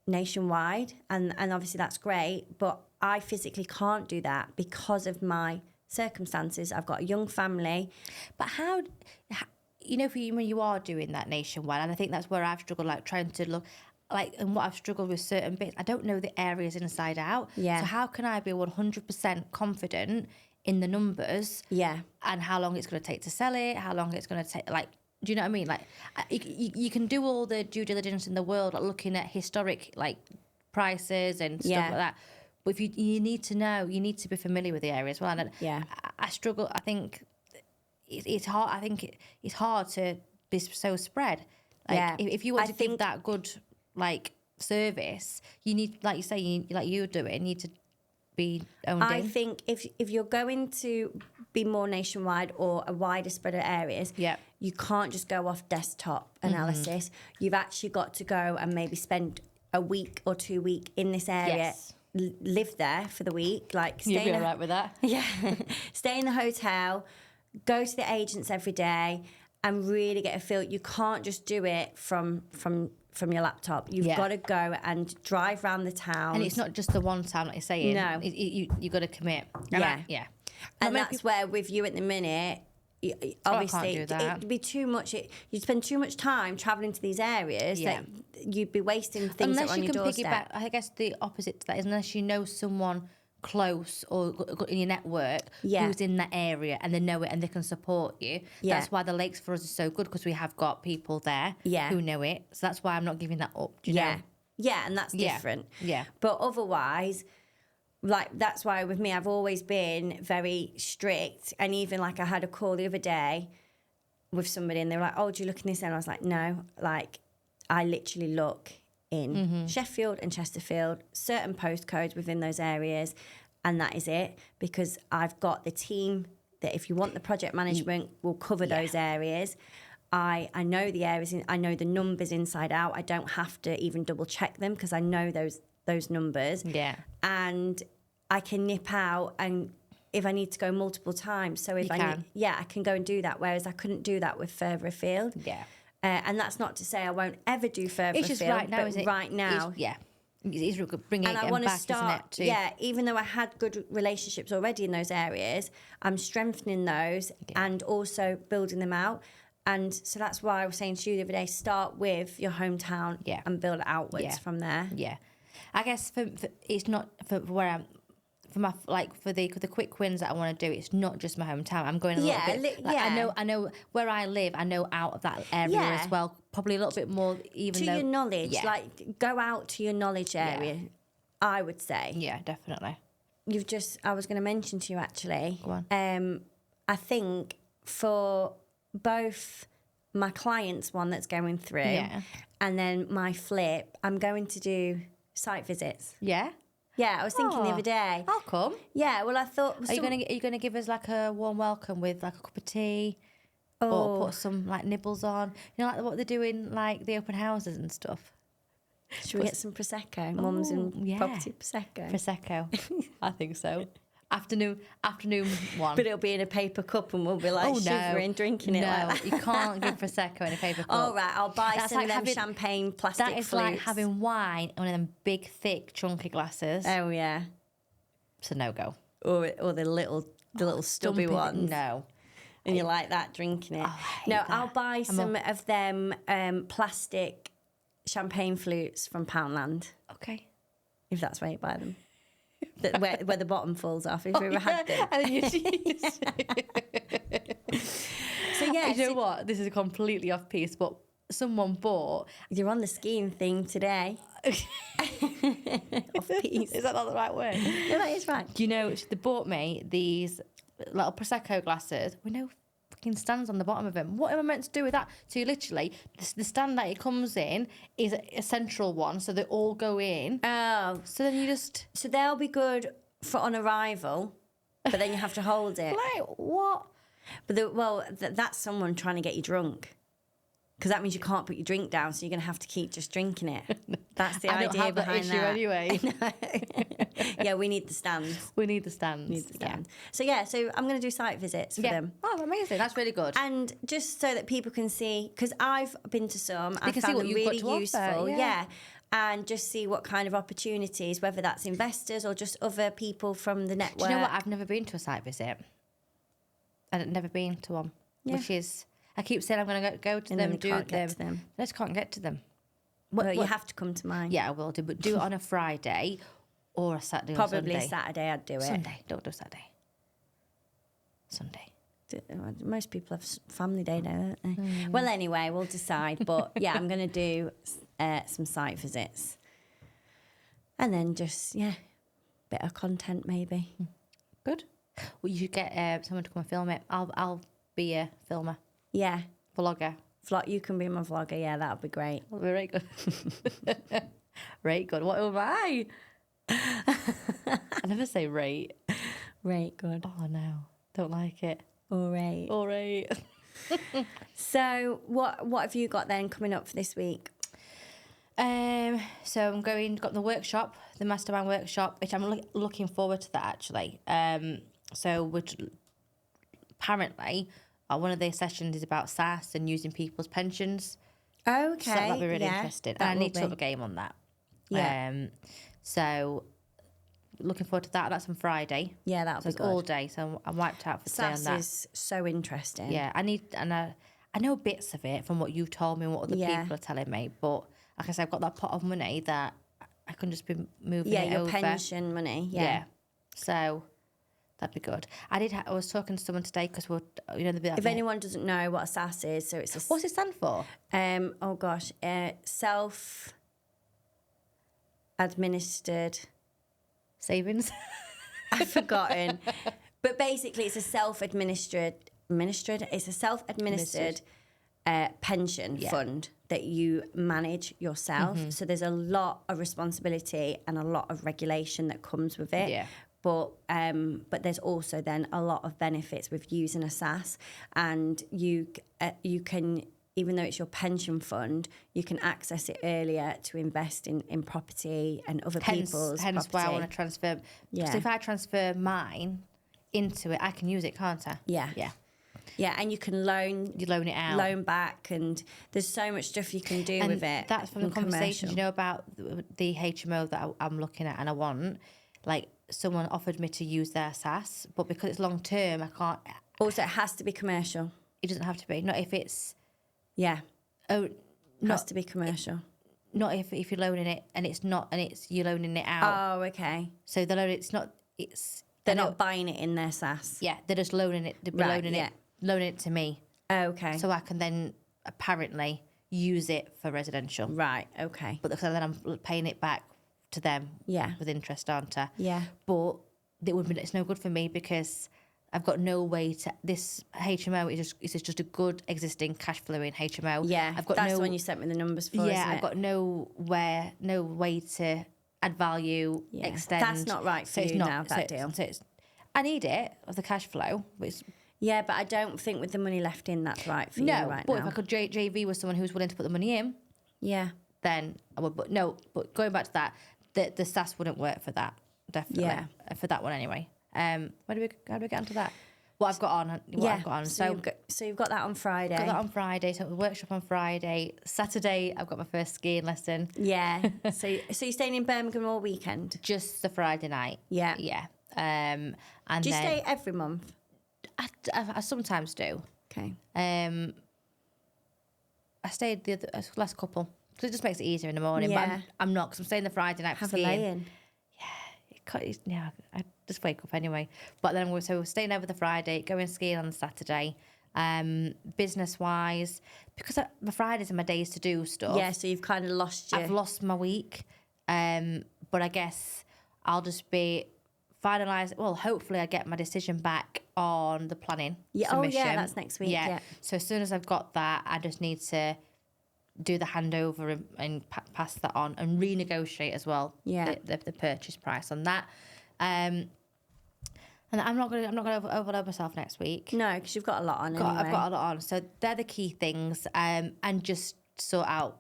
nationwide, and obviously that's great, but I physically can't do that because of my circumstances. I've got a young family. But how you know, for you, when you are doing that nationwide, and I think that's where I've struggled, like trying to look, like, and what I've struggled with certain bits, I don't know the areas inside out. Yeah. So how can I be 100% confident in the numbers? Yeah. And how long it's going to take to sell it, how long it's going to take, like, do you know what I mean? Like, you can do all the due diligence in the world, like looking at historic, like, prices and stuff like that. But if you need to know, you need to be familiar with the area as well. And I struggle. I think it's hard. I think it's hard to be so spread. Like, if you want to give that good, like, service, you need, like you say, like you're doing, you need to be owned I in. think if you're going to be more nationwide or a wider spread of areas, you can't just go off desktop analysis. You've actually got to go and maybe spend a week or 2 weeks in this area. Yes. Live there for the week, like You'd be all right with that. Yeah, stay in the hotel, go to the agents every day, and really get a feel. You can't just do it from your laptop. You've got to go and drive around the town. And it's not just the one town, like you're saying. No, you got to commit. And that's where with you at the minute. Obviously, it'd be too much. You'd spend too much time travelling to these areas that you'd be wasting things that are on your doorstep. Unless you can piggyback, I guess the opposite to that is unless you know someone close or in your network who's in that area and they know it and they can support you. That's why the lakes for us is so good, because we have got people there who know it. So that's why I'm not giving that up. Do you know? Yeah, and that's different. Yeah. But otherwise, like, that's why with me, I've always been very strict. And even, like, I had a call the other day with somebody and they were like, oh, do you look in this? And I was like, no. Like, I literally look in Sheffield and Chesterfield, certain postcodes within those areas, and that is it. Because I've got the team that, if you want the project management, will cover those areas. I know the areas, I know the numbers inside out. I don't have to even double check them because I know those numbers. Yeah. And I can nip out and if I need to go multiple times. So if I can go and do that, whereas I couldn't do that with further afield. Yeah. And that's not to say I won't ever do further afield. It's just right now, but isn't it? right now. It's bringing and it I want to back, start, isn't it? even though I had good relationships already in those areas, I'm strengthening those and also building them out. And so that's why I was saying to you the other day, start with your hometown and build it outwards from there. Yeah. I guess for it's not for where I'm, for my, like, for the quick wins that I want to do, it's not just my hometown. I'm going a little bit. I know where I live. I know out of that area as well. Probably a little bit more, even to your knowledge. Like, go out to your knowledge area. I would say. Yeah, definitely. I was going to mention to you actually. Go on. I think for both my clients, one that's going through, and then my flip, I'm going to do site visits. Yeah. Yeah, I was thinking the other day. I'll come. Yeah, well, I thought. Are you gonna give us like a warm welcome with like a cup of tea, or put some like nibbles on? You know, like what they do in like the open houses and stuff. Should we get some prosecco? Mum's in property prosecco. Prosecco, I think so. Afternoon one. But it'll be in a paper cup and we'll be like shivering, drinking it like that. You can't give Prosecco in a paper cup. All right, I'll buy some like of them champagne plastic That is flutes. like having wine in one of them big, thick, chunky glasses. Oh, yeah. It's a no-go. Or the little stubby ones. No. And you like that, drinking it. I'll buy some of them plastic champagne flutes from Poundland. Okay. If that's where you buy them. where the bottom falls off. If you ever had them. And then So yeah. You know what? This is completely off piece, but someone bought. You're on the skiing thing today. Off piece. Is that not the right word? No, that is right. Do you know, they bought me these little Prosecco glasses with no fucking stands on the bottom of them. What am I meant to do with that? So you literally, the stand that it comes in is a central one, so they all go in. Oh. So then you just... So they'll be good for on arrival. but then you have to hold it. Like, what? But that's someone trying to get you drunk. Because that means you can't put your drink down, so you're going to have to keep just drinking it. That's the idea I don't have behind that issue anyway. Yeah, we need the stands. We need the stands. Yeah. So I'm going to do site visits for them. Oh, amazing. That's really good. And just so that people can see, because I've been to some, I can see found what them you've got really to offer, useful. yeah. And just see what kind of opportunities, whether that's investors or just other people from the network. Do you know what? I've never been to a site visit. I've never been to one, which is... I keep saying I'm going to go to them, do them. I just can't get to them. Well, you have to come to mine. Yeah, I will do, but do it on a Friday or a Saturday. Probably or Sunday. Saturday I'd do it. Sunday. Don't do Saturday. Sunday. Most people have family day now, don't they? Well, anyway, we'll decide. But yeah, I'm going to do some site visits. And then just, bit of content maybe. Good. Well, you should get someone to come and film it. I'll be a filmer. Yeah. Vlogger. You can be my vlogger. Yeah, that would be great. That'll be very good. Right good. What am I? I never say rate. Right good. Oh, no. Don't like it. All right. All right. So what have you got then coming up for this week? So I'm got the workshop, the mastermind workshop, which I'm looking forward to that actually. So which apparently one of their sessions is about SAS and using people's pensions. Oh, okay. So that'll be really interesting. And I need to up a game on that. Yeah. So looking forward to that. That's on Friday. Yeah, that'll be it's good. all day, so I'm wiped out for today on SAS that. is so interesting. Yeah, I know bits of it from what you've told me and what other people are telling me, but like I said, I've got that pot of money that I can just be moving it your over. pension money. Yeah. So that'd be good. I was talking to someone today because if anyone doesn't know what a SAS is, so it's what's it stand for? Self-administered Savings. I've forgotten, but basically it's a self-administered. It's a self-administered pension fund that you manage yourself. Mm-hmm. So there's a lot of responsibility and a lot of regulation that comes with it. Yeah. But there's also then a lot of benefits with using a SAS, and you can, even though it's your pension fund, you can access it earlier to invest in property and other people's Hence property. why I want to transfer. Yeah. So if I transfer mine into it, I can use it, can't I? Yeah. Yeah. Yeah, and you can loan it out, loan back, and there's so much stuff you can do with it. That's from the conversations, about the HMO that I'm looking at, and I want, like, someone offered me to use their SAS, but because it's long term, I can't. Also, it has to be commercial. It doesn't have to be. Not if it's. Yeah. Oh, it has to be commercial. Not if you're loaning it and it's not, and it's you're loaning it out. Oh, okay. So the loan, it's not. They're not buying it in their SAS. Yeah, they're just loaning it. They're loaning it to me. Oh, okay. So I can then apparently use it for residential. Right. Okay. But then I'm paying it back to them. Yeah. With interest, aren't I? Yeah. But it's no good for me because I've got no way to. This HMO is just a good existing cash flowing HMO. Yeah. I've got that's the one you sent me the numbers for. Yeah. Isn't it? I've got no way to add value, extend. That's not right for you now. That deal. I need it of the cash flow. Yeah, but I don't think with the money left in, that's right for you right now. But if I could JV with someone who's willing to put the money in, then I would. But going back to that, the SAS wouldn't work for that. Definitely, for that one anyway. How do we get onto that? What I've got on. I've got on. So you've got that on Friday. Got that on Friday. So the workshop on Friday. Saturday, I've got my first skiing lesson. Yeah. so you're staying in Birmingham all weekend? Just the Friday night. Yeah. Yeah. And do you stay every month? I sometimes do. Okay. I stayed the last couple because it just makes it easier in the morning. Yeah. But I'm not because I'm staying the Friday night for Have skiing. a lay-in. Yeah, I just wake up anyway. But then we're staying over the Friday, going skiing on the Saturday. Business wise, because my Fridays are my days to do stuff. Yeah, so you've kind of lost I've lost my week. But I guess I'll just be finalised. Well, hopefully I get my decision back on the planning submission. Oh yeah, that's next week. Yeah. So as soon as I've got that, I just need to do the handover and pass that on and renegotiate as well. Yeah. The purchase price on that. And And I'm not gonna overload myself next week. No, because you've got a lot on anyway. I've got a lot on. So they're the key things. And just sort out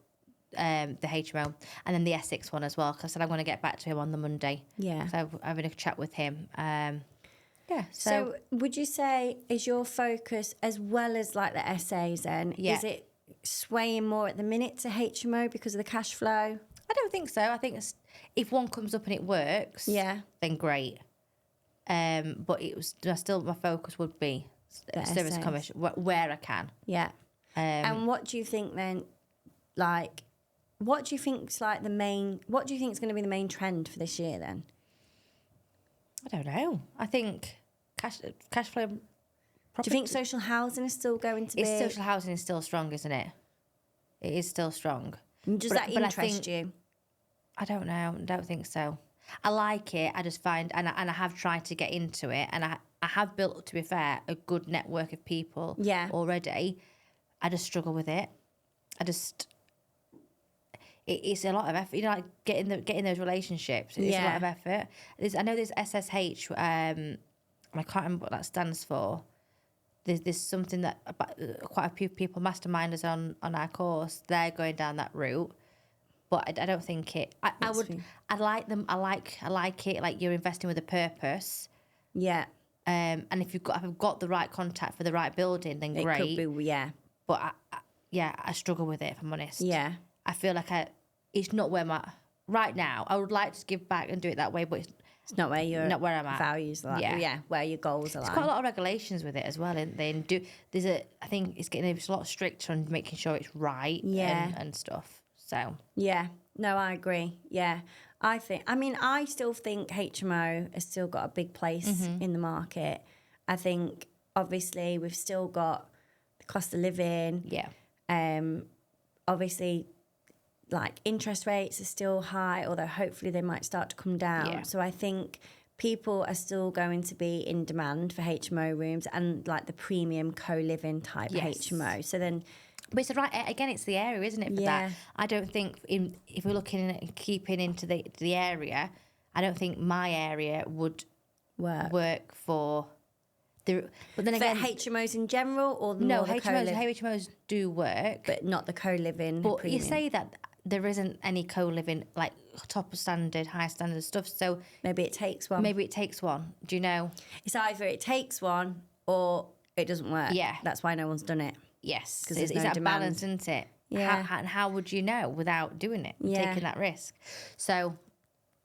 the HMO and then the Essex one as well. Because I said I'm going to get back to him on the Monday. Yeah. So I'm having a chat with him. Yeah. So would you say is your focus as well as like the essays then? Yeah. Is it swaying more at the minute to HMO because of the cash flow? I don't think so. I think if one comes up and it works, then great. But it was still my focus would be service commission where I can. Yeah. And what do you think then? Like, what do you think's like the main? What do you think is going to be the main trend for this year then? I don't know. I think cash flow. Do you think social housing is still going to be? Social housing is still strong, isn't it? It is still strong. Does that interest you? I don't know. I don't think so. I like it. I just find, and I have tried to get into it, and I have built, to be fair, a good network of people already. I just struggle with it. It's a lot of effort. You know, like getting those relationships. It's a lot of effort. I know there's SSH. I can't remember what that stands for. There's something that quite a few people, masterminders on our course, they're going down that route. But I don't think it. I like them. I like it. Like you're investing with a purpose. Yeah. And if I've got the right contact for the right building, then great. It could be, yeah. But I struggle with it, if I'm honest. Yeah. I feel like it's not where right now. I would like to give back and do it that way, but it's not where I'm at. Values are. Yeah, where your goals are. There's quite a lot of regulations with it as well, and I think it's getting a lot stricter on making sure it's right. And stuff. So yeah, no, I agree. Yeah, I still think HMO has still got a big place in the market. I think obviously we've still got the cost of living. Yeah. Obviously, like interest rates are still high, although hopefully they might start to come down. Yeah. So I think people are still going to be in demand for HMO rooms and like the premium co-living type HMO. So then. But it's it's the area, isn't it, for that? I don't think, if we're looking at keeping into the area, I don't think my area would work for the... But then again... For HMOs in general or no, HMOs do work. But not the co-living But premium. you say that there isn't any co-living, like top standard, high standard stuff, so... Maybe it takes one. Do you know? It's either it takes one or it doesn't work. Yeah. That's why no one's done it. Yes, because it's no that demand. balance, isn't it? Yeah. How would you know without doing it, taking that risk? So,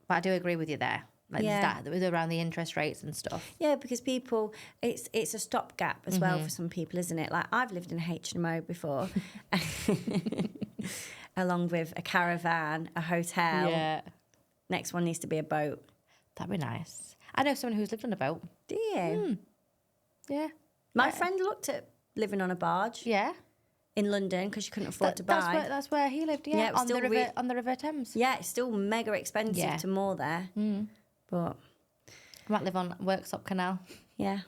but I do agree with you there. Like that with around the interest rates and stuff. Yeah, because people, it's a stopgap as well for some people, isn't it? Like I've lived in a HMO before, along with a caravan, a hotel. Yeah. Next one needs to be a boat. That'd be nice. I know someone who's lived on a boat. Do you? Yeah. My friend looked at living on a barge. Yeah. In London because she couldn't afford to buy. That's where he lived. Yeah, on the River Thames. Yeah, it's still mega expensive to moor there. But I might live on Worksop Canal. Yeah.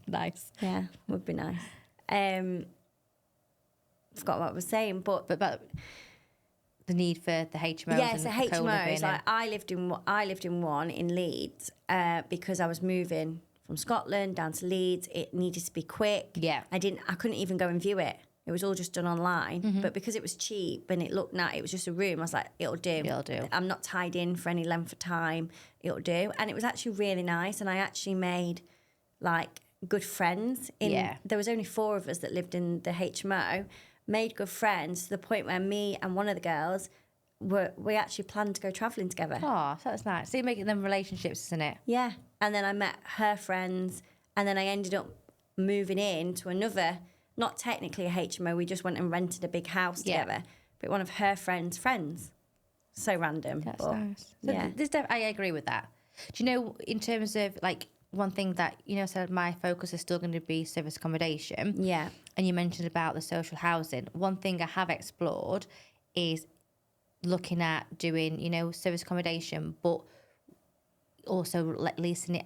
Nice. Yeah, would be nice. Forgot what I was saying, but the need for the HMOs. Yes, the HMOs. Like I lived in one in Leeds because I was moving from Scotland down to Leeds. It needed to be quick. Yeah. I couldn't even go and view it. It was all just done online. But because it was cheap and it looked nice, it was just a room, I was like, it'll do. I'm not tied in for any length of time. It'll do. And it was actually really nice. And I actually made like good friends. There was only 4 of us that lived in the HMO. Made good friends to the point where me and one of the girls we actually planned to go travelling together. Oh, so that's nice. So you're making them relationships, isn't it? Yeah. And then I met her friends, and then I ended up moving in to another, not technically a HMO, we just went and rented a big house together, but one of her friends' friends. So random. That's nice. So I agree with that. Do you know, in terms of, like, one thing that, said my focus is still going to be service accommodation. Yeah. And you mentioned about the social housing. One thing I have explored is looking at doing, service accommodation, but also not leasing it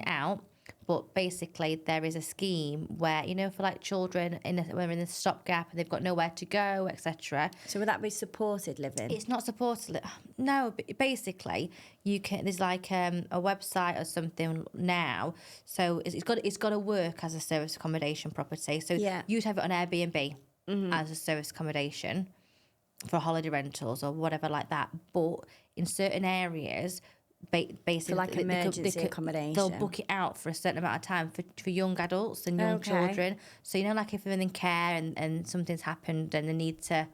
out, but basically there is a scheme where, you know, for like children when they're in the stopgap and they've got nowhere to go, etc. So would that be supported living? It's not supported. No, but basically you can. There's like a website or something now. So it's got to work as a service accommodation property. So you'd have it on Airbnb as a service accommodation for holiday rentals or whatever like that. But in certain areas, basically for like emergency accommodation, they'll book it out for a certain amount of time for young adults and young children. So you know, like if they're in care and something's happened and they need to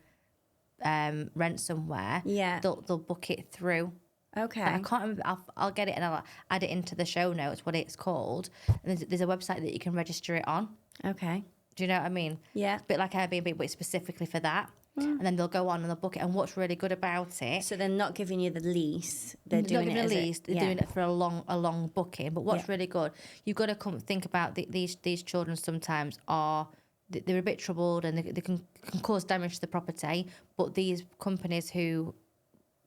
rent somewhere, they'll book it through. Okay. But I can't remember. I'll get it and I'll add it into the show notes what it's called. And there's a website that you can register it on. Okay. Do you know what I mean? Yeah. It's a bit like Airbnb, but it's specifically for that. And then they'll go on and they'll book it. And what's really good about it... So they're not giving you the lease. They're doing it as lease. They're doing it for a long booking. But what's really good, you've got to come think about these children sometimes are... They're a bit troubled and they can cause damage to the property. But these companies who...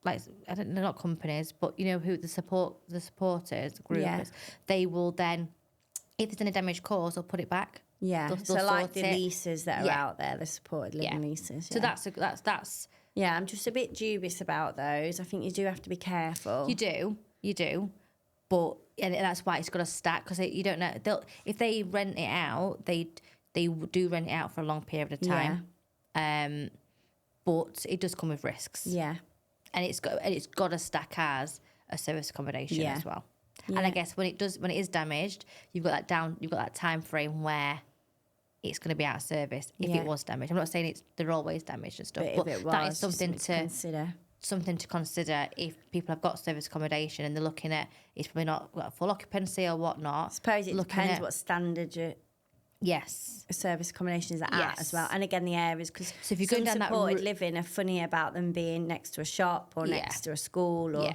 Like, I don't know, not companies, but, you know, who the supporters, groups, they will then... If there's any damage caused, they'll put it back. Yeah, they'll so like the leases that are out there, the supported living leases. So that's. Yeah, I'm just a bit dubious about those. I think you do have to be careful. You do, but and that's why it's got to stack because you don't know. If they rent it out, they do rent it out for a long period of time. Yeah. But it does come with risks. Yeah, and it's got to stack as a service accommodation as well. Yeah. And I guess when it is damaged, you've got that time frame where it's going to be out of service if it was damaged. I'm not saying they're always damaged and stuff, but that is something to consider if people have got service accommodation and they're looking at it's probably not full occupancy or whatnot. I suppose it depends what standard service accommodations are at as well, and again the areas because so if you're going down supported living are funny about them being next to a shop or next to a school or.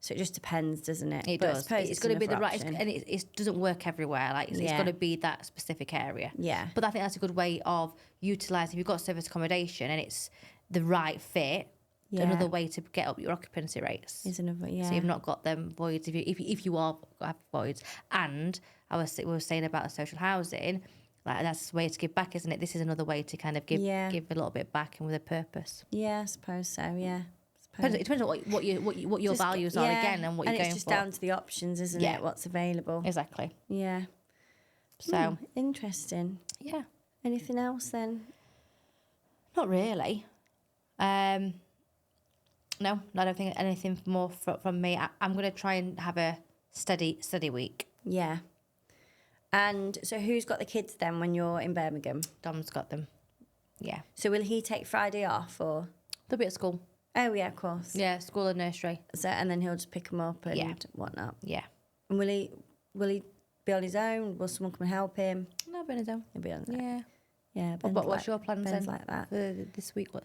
So it just depends, doesn't it? It does. It's got to be the right, and it doesn't work everywhere. Like it's got to be that specific area. Yeah. But I think that's a good way of utilising. If you've got service accommodation and it's the right fit, another way to get up your occupancy rates is another. Yeah. So you've not got them voids. If you have voids, and we were saying about the social housing, like that's a way to give back, isn't it? This is another way to kind of give a little bit back and with a purpose. Yeah, I suppose so. Yeah. It depends on what your values are again and what you're going for. And it's just down to the options, isn't it? What's available. Exactly. Yeah. So interesting. Yeah. Anything else then? Not really. No, I don't think anything more from me. I'm going to try and have a study week. Yeah. And so who's got the kids then when you're in Birmingham? Dom's got them. Yeah. So will he take Friday off or? They'll be at school. Oh, yeah, of course. Yeah, school and nursery. So, and then he'll just pick them up and whatnot. Yeah. And will he be on his own? Will someone come and help him? No, be on his own. He'll be on his own. Yeah. Yeah. What's your plans Ben's then? Like that. For this week? What?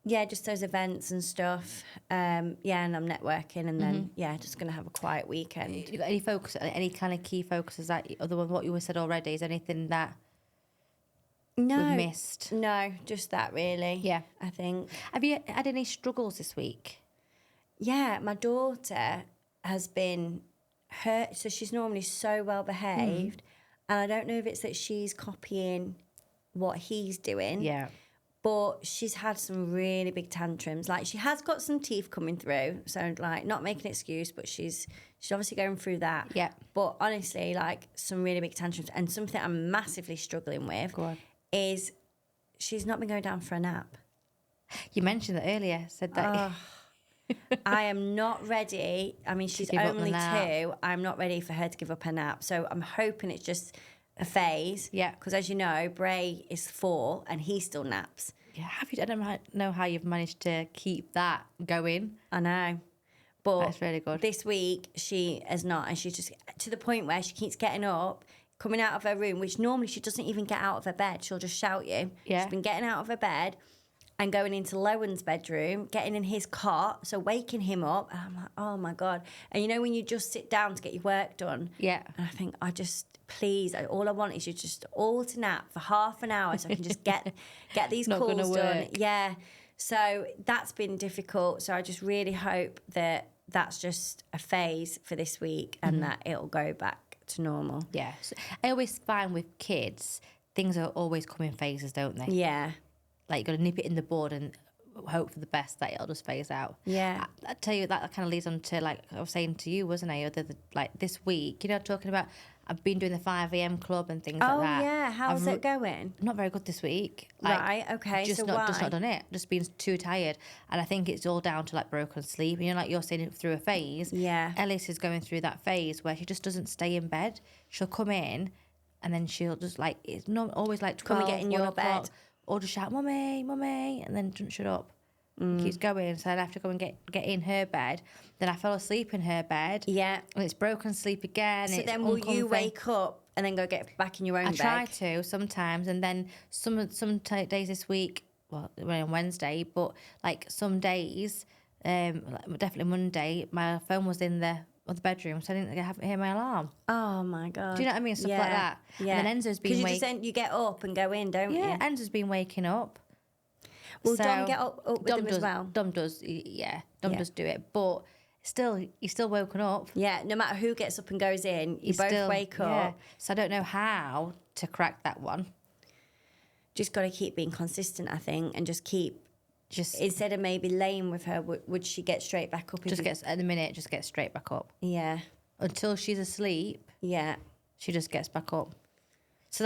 Yeah, just those events and stuff. And I'm networking and then, just going to have a quiet weekend. You got any focus, any kind of key focuses that, other than what you said already, is anything that we've missed? No, just that really. Yeah. I think. Have you had any struggles this week? Yeah, my daughter has been hurt. So she's normally so well behaved. And I don't know if it's that she's copying what he's doing. Yeah. But she's had some really big tantrums. Like, she has got some teeth coming through. So, like, not making an excuse, but she's obviously going through that. Yeah. But honestly, like, some really big tantrums. And something I'm massively struggling with is she's not been going down for a nap. You mentioned that earlier, said that. I am not ready. I mean, she's only 2. I'm not ready for her to give up a nap. So I'm hoping it's just a phase. Yeah. Because as you know, Bray is 4 and he still naps. Yeah. I don't know how you've managed to keep that going. I know. But that's really good. This week she has not, and she's just to the point where she keeps getting up, coming out of her room, which normally she doesn't even get out of her bed. She'll just shout you. Yeah. She's been getting out of her bed and going into Lowen's bedroom, getting in his cot, so waking him up. And I'm like, oh my God. And you know when you just sit down to get your work done? Yeah. And I think, please, all I want is you just all to nap for half an hour so I can just get these Not calls gonna done. work. Yeah. So that's been difficult. So I just really hope that that's just a phase for this week and that it'll go back to normal. Yeah. So I always find with kids, things are always come in phases, don't they? Yeah. Like, you've got to nip it in the bud and hope for the best that it'll just phase out. Yeah. I tell you, that kind of leads on to, like I was saying to you, wasn't I? Like this week, talking about I've been doing the 5 a.m. club and things like that. Oh, yeah. How's it going? Not very good this week. Like, Right, okay. Just So not why? done it. Just been too tired. And I think it's all down to like broken sleep. And like you're saying, through a phase. Yeah. Ellis is going through that phase where she just doesn't stay in bed. She'll come in and then she'll just like, it's not always like 12, Come and get in your 1 o'clock, bed. or just shout, "Mummy, mummy," and then doesn't shut up. Keeps going. So I'd have to go and get in her bed. Then I fell asleep in her bed. Yeah. And it's broken sleep again. So it's then will you uncomfy. wake up and then go get back in your own I bed? try to sometimes, and then some days this week, well, on Wednesday, but like some days, like definitely Monday, my phone was in the other bedroom, so I didn't hear my alarm. Oh my God. Do you know what I mean? Stuff like that. Yeah. And then Enzo's been Because you get up and go in, don't Yeah, you? Enzo's been waking up. Will So- Dom get up with Dom them does, as well? Dom does, yeah. Dom Yeah. does do it, but still, he's still woken up. Yeah, no matter who gets up and goes in, you He's both still, wake up. yeah. So I don't know how to crack that one. Just got to keep being consistent, I think, and just keep. Just Instead of maybe laying with her, would she get straight back up? if just you- gets at the minute, just gets straight back up Yeah, until she's asleep. yeah. She just gets back up. So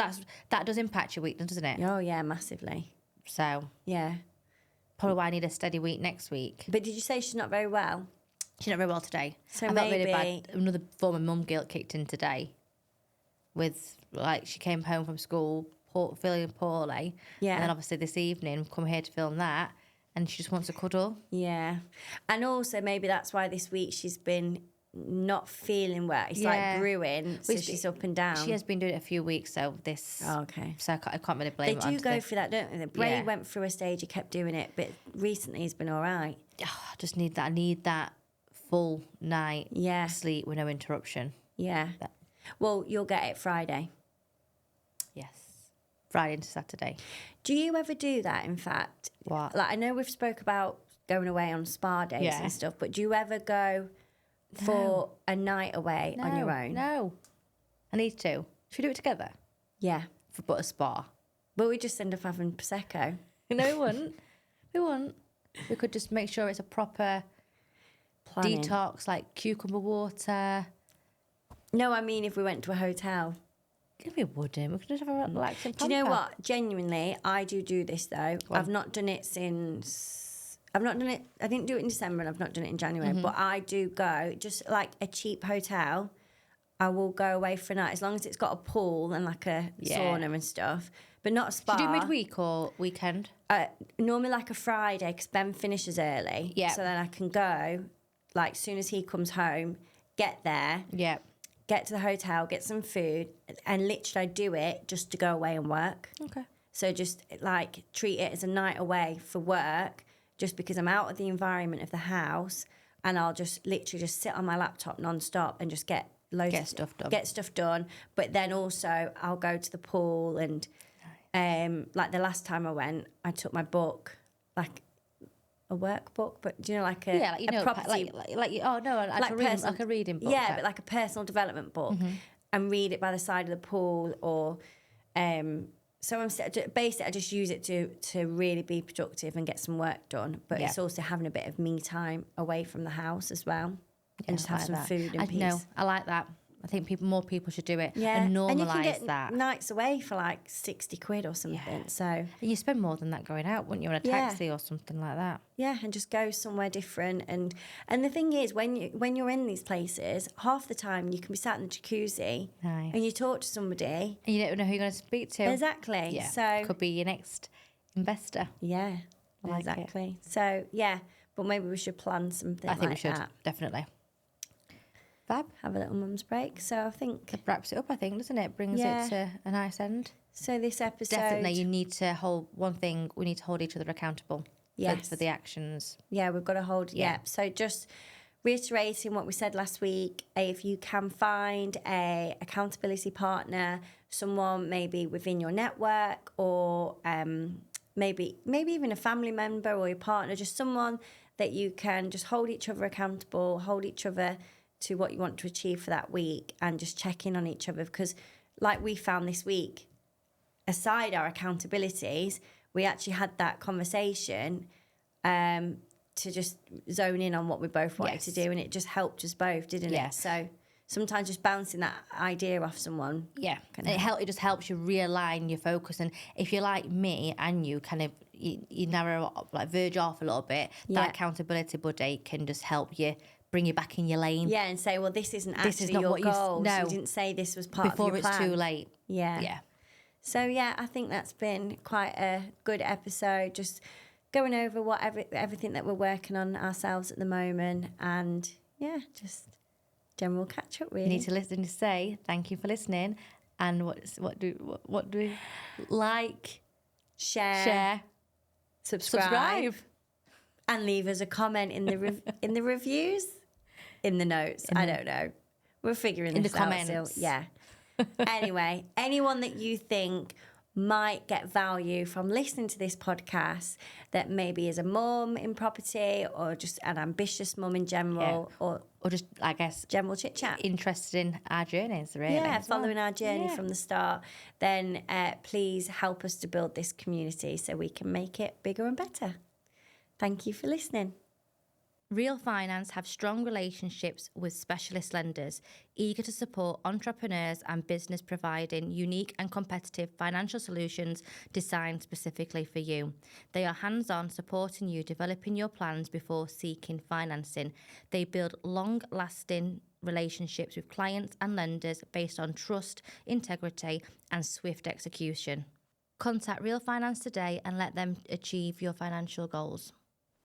that does impact your week, doesn't it? Oh yeah, massively. So Yeah. probably why I need a steady week next week. But did you say she's not very well? She's not very well today. So I felt really maybe- bad. Another form of mum guilt kicked in today. With like she came home from school feeling poorly. Yeah. And then obviously this evening we've come here to film that, and she just wants a cuddle. Yeah. And also maybe that's why this week she's been not feeling well. It's Yeah. like brewing, so Which- she's up and down. She has been doing it a few weeks, so this. Oh, okay. So I can't really blame They it do onto go the- through that, don't they? Bray Yeah. went through a stage, he kept doing it, but recently he's been all right. I just need that. I need that full night Yeah. sleep with no interruption. Yeah. That- Well, you'll get it Friday. Yes. Friday into Saturday. Do you ever do that, in fact? What? Like, I know we've spoke about going away on spa days Yeah. and stuff, but do you ever go for a night away on your own? No. I need to. Should we do it together? Yeah. For but a spa. But we just end up having Prosecco. No, we wouldn't. We wouldn't. We could just make sure it's a proper Planning. detox, like cucumber water. No, I mean if we went to a hotel. We wouldn't. We could just have a relaxing Do you know pamper. what? Genuinely, I do this though. Go on. I've not done it since. I've not done it. I didn't do it in December, and I've not done it in January. Mm-hmm. But I do go just like a cheap hotel. I will go away for a night as long as it's got a pool and like a Yeah. sauna and stuff. But not a spa. Do you do midweek or weekend? Normally like a Friday because Ben finishes early. Yeah. So then I can go, like, soon as he comes home, get there, Yeah. get to the hotel, get some food, and literally I do it just to go away and work. Okay. So just like treat it as a night away for work, just because I'm out of the environment of the house, and I'll just literally just sit on my laptop non-stop and just get loads Get of stuff done. Get stuff done. But then also I'll go to the pool and like the last time I went, I took my book, like a workbook, but do you know, like a Yeah, like you a know, property, oh no, like a reading book. yeah, but like a personal development book, and read it by the side of the pool, or so basically I just use it to really be productive and get some work done. But Yeah. it's also having a bit of me time away from the house as well, and just I have like some that. food and peace. No, I like that. I think more people should do it Yeah, and you can normalise get that. nights away for like 60 quid or something. So And you spend more than that going out, wouldn't you, in a Yeah. taxi or something like that? yeah, and just go somewhere different. And the thing is, when you're in these places, half the time you can be sat in the jacuzzi Nice. and you talk to somebody. And you don't know who you're going to speak to. Exactly. Yeah. So Could be your next investor. yeah, I like it. exactly. So yeah, but maybe we should plan something I think we like should, that. definitely. Fab. Have a little mum's break. So I think That wraps it up, I think, doesn't it? Brings Yeah. it to a nice end. so. This episode Definitely, you need to hold one thing. We need to hold each other accountable Yes. for the actions. Yeah, we've got to hold. Yeah. Yeah. So just reiterating what we said last week, if you can find a accountability partner, someone maybe within your network or maybe even a family member or your partner, just someone that you can just hold each other accountable, hold each other to what you want to achieve for that week, and just check in on each other. Because like we found this week, aside our accountabilities, we actually had that conversation to just zone in on what we both wanted to do, and it just helped us both, didn't it? So sometimes just bouncing that idea off someone. Yeah, and it just helps you realign your focus. And if you're like me and you kind of you narrow, like verge off a little bit, that accountability buddy can just help you bring you back in your lane. Yeah, and say, well, this isn't actually your goal. No, you didn't say this was part of your plan. Before it's too late. Yeah. So yeah, I think that's been quite a good episode. Just going over everything that we're working on ourselves at the moment, and yeah, just general catch up. Really, you need to listen to say thank you for listening, and what do like, share, subscribe, and leave us a comment in the in the reviews, in the notes. I don't know. We're figuring this out comments. still. Yeah. Anyway, anyone that you think might get value from listening to this podcast, that maybe is a mum in property or just an ambitious mum in general, or just, I guess, general chit chat, interested in our journeys, really. Yeah, following our journey from the start, then please help us to build this community so we can make it bigger and better. Thank you for listening. Real Finance have strong relationships with specialist lenders, eager to support entrepreneurs and business, providing unique and competitive financial solutions designed specifically for you. They are hands-on, supporting you developing your plans before seeking financing. They build long-lasting relationships with clients and lenders based on trust, integrity, and swift execution. Contact Real Finance today and let them achieve your financial goals.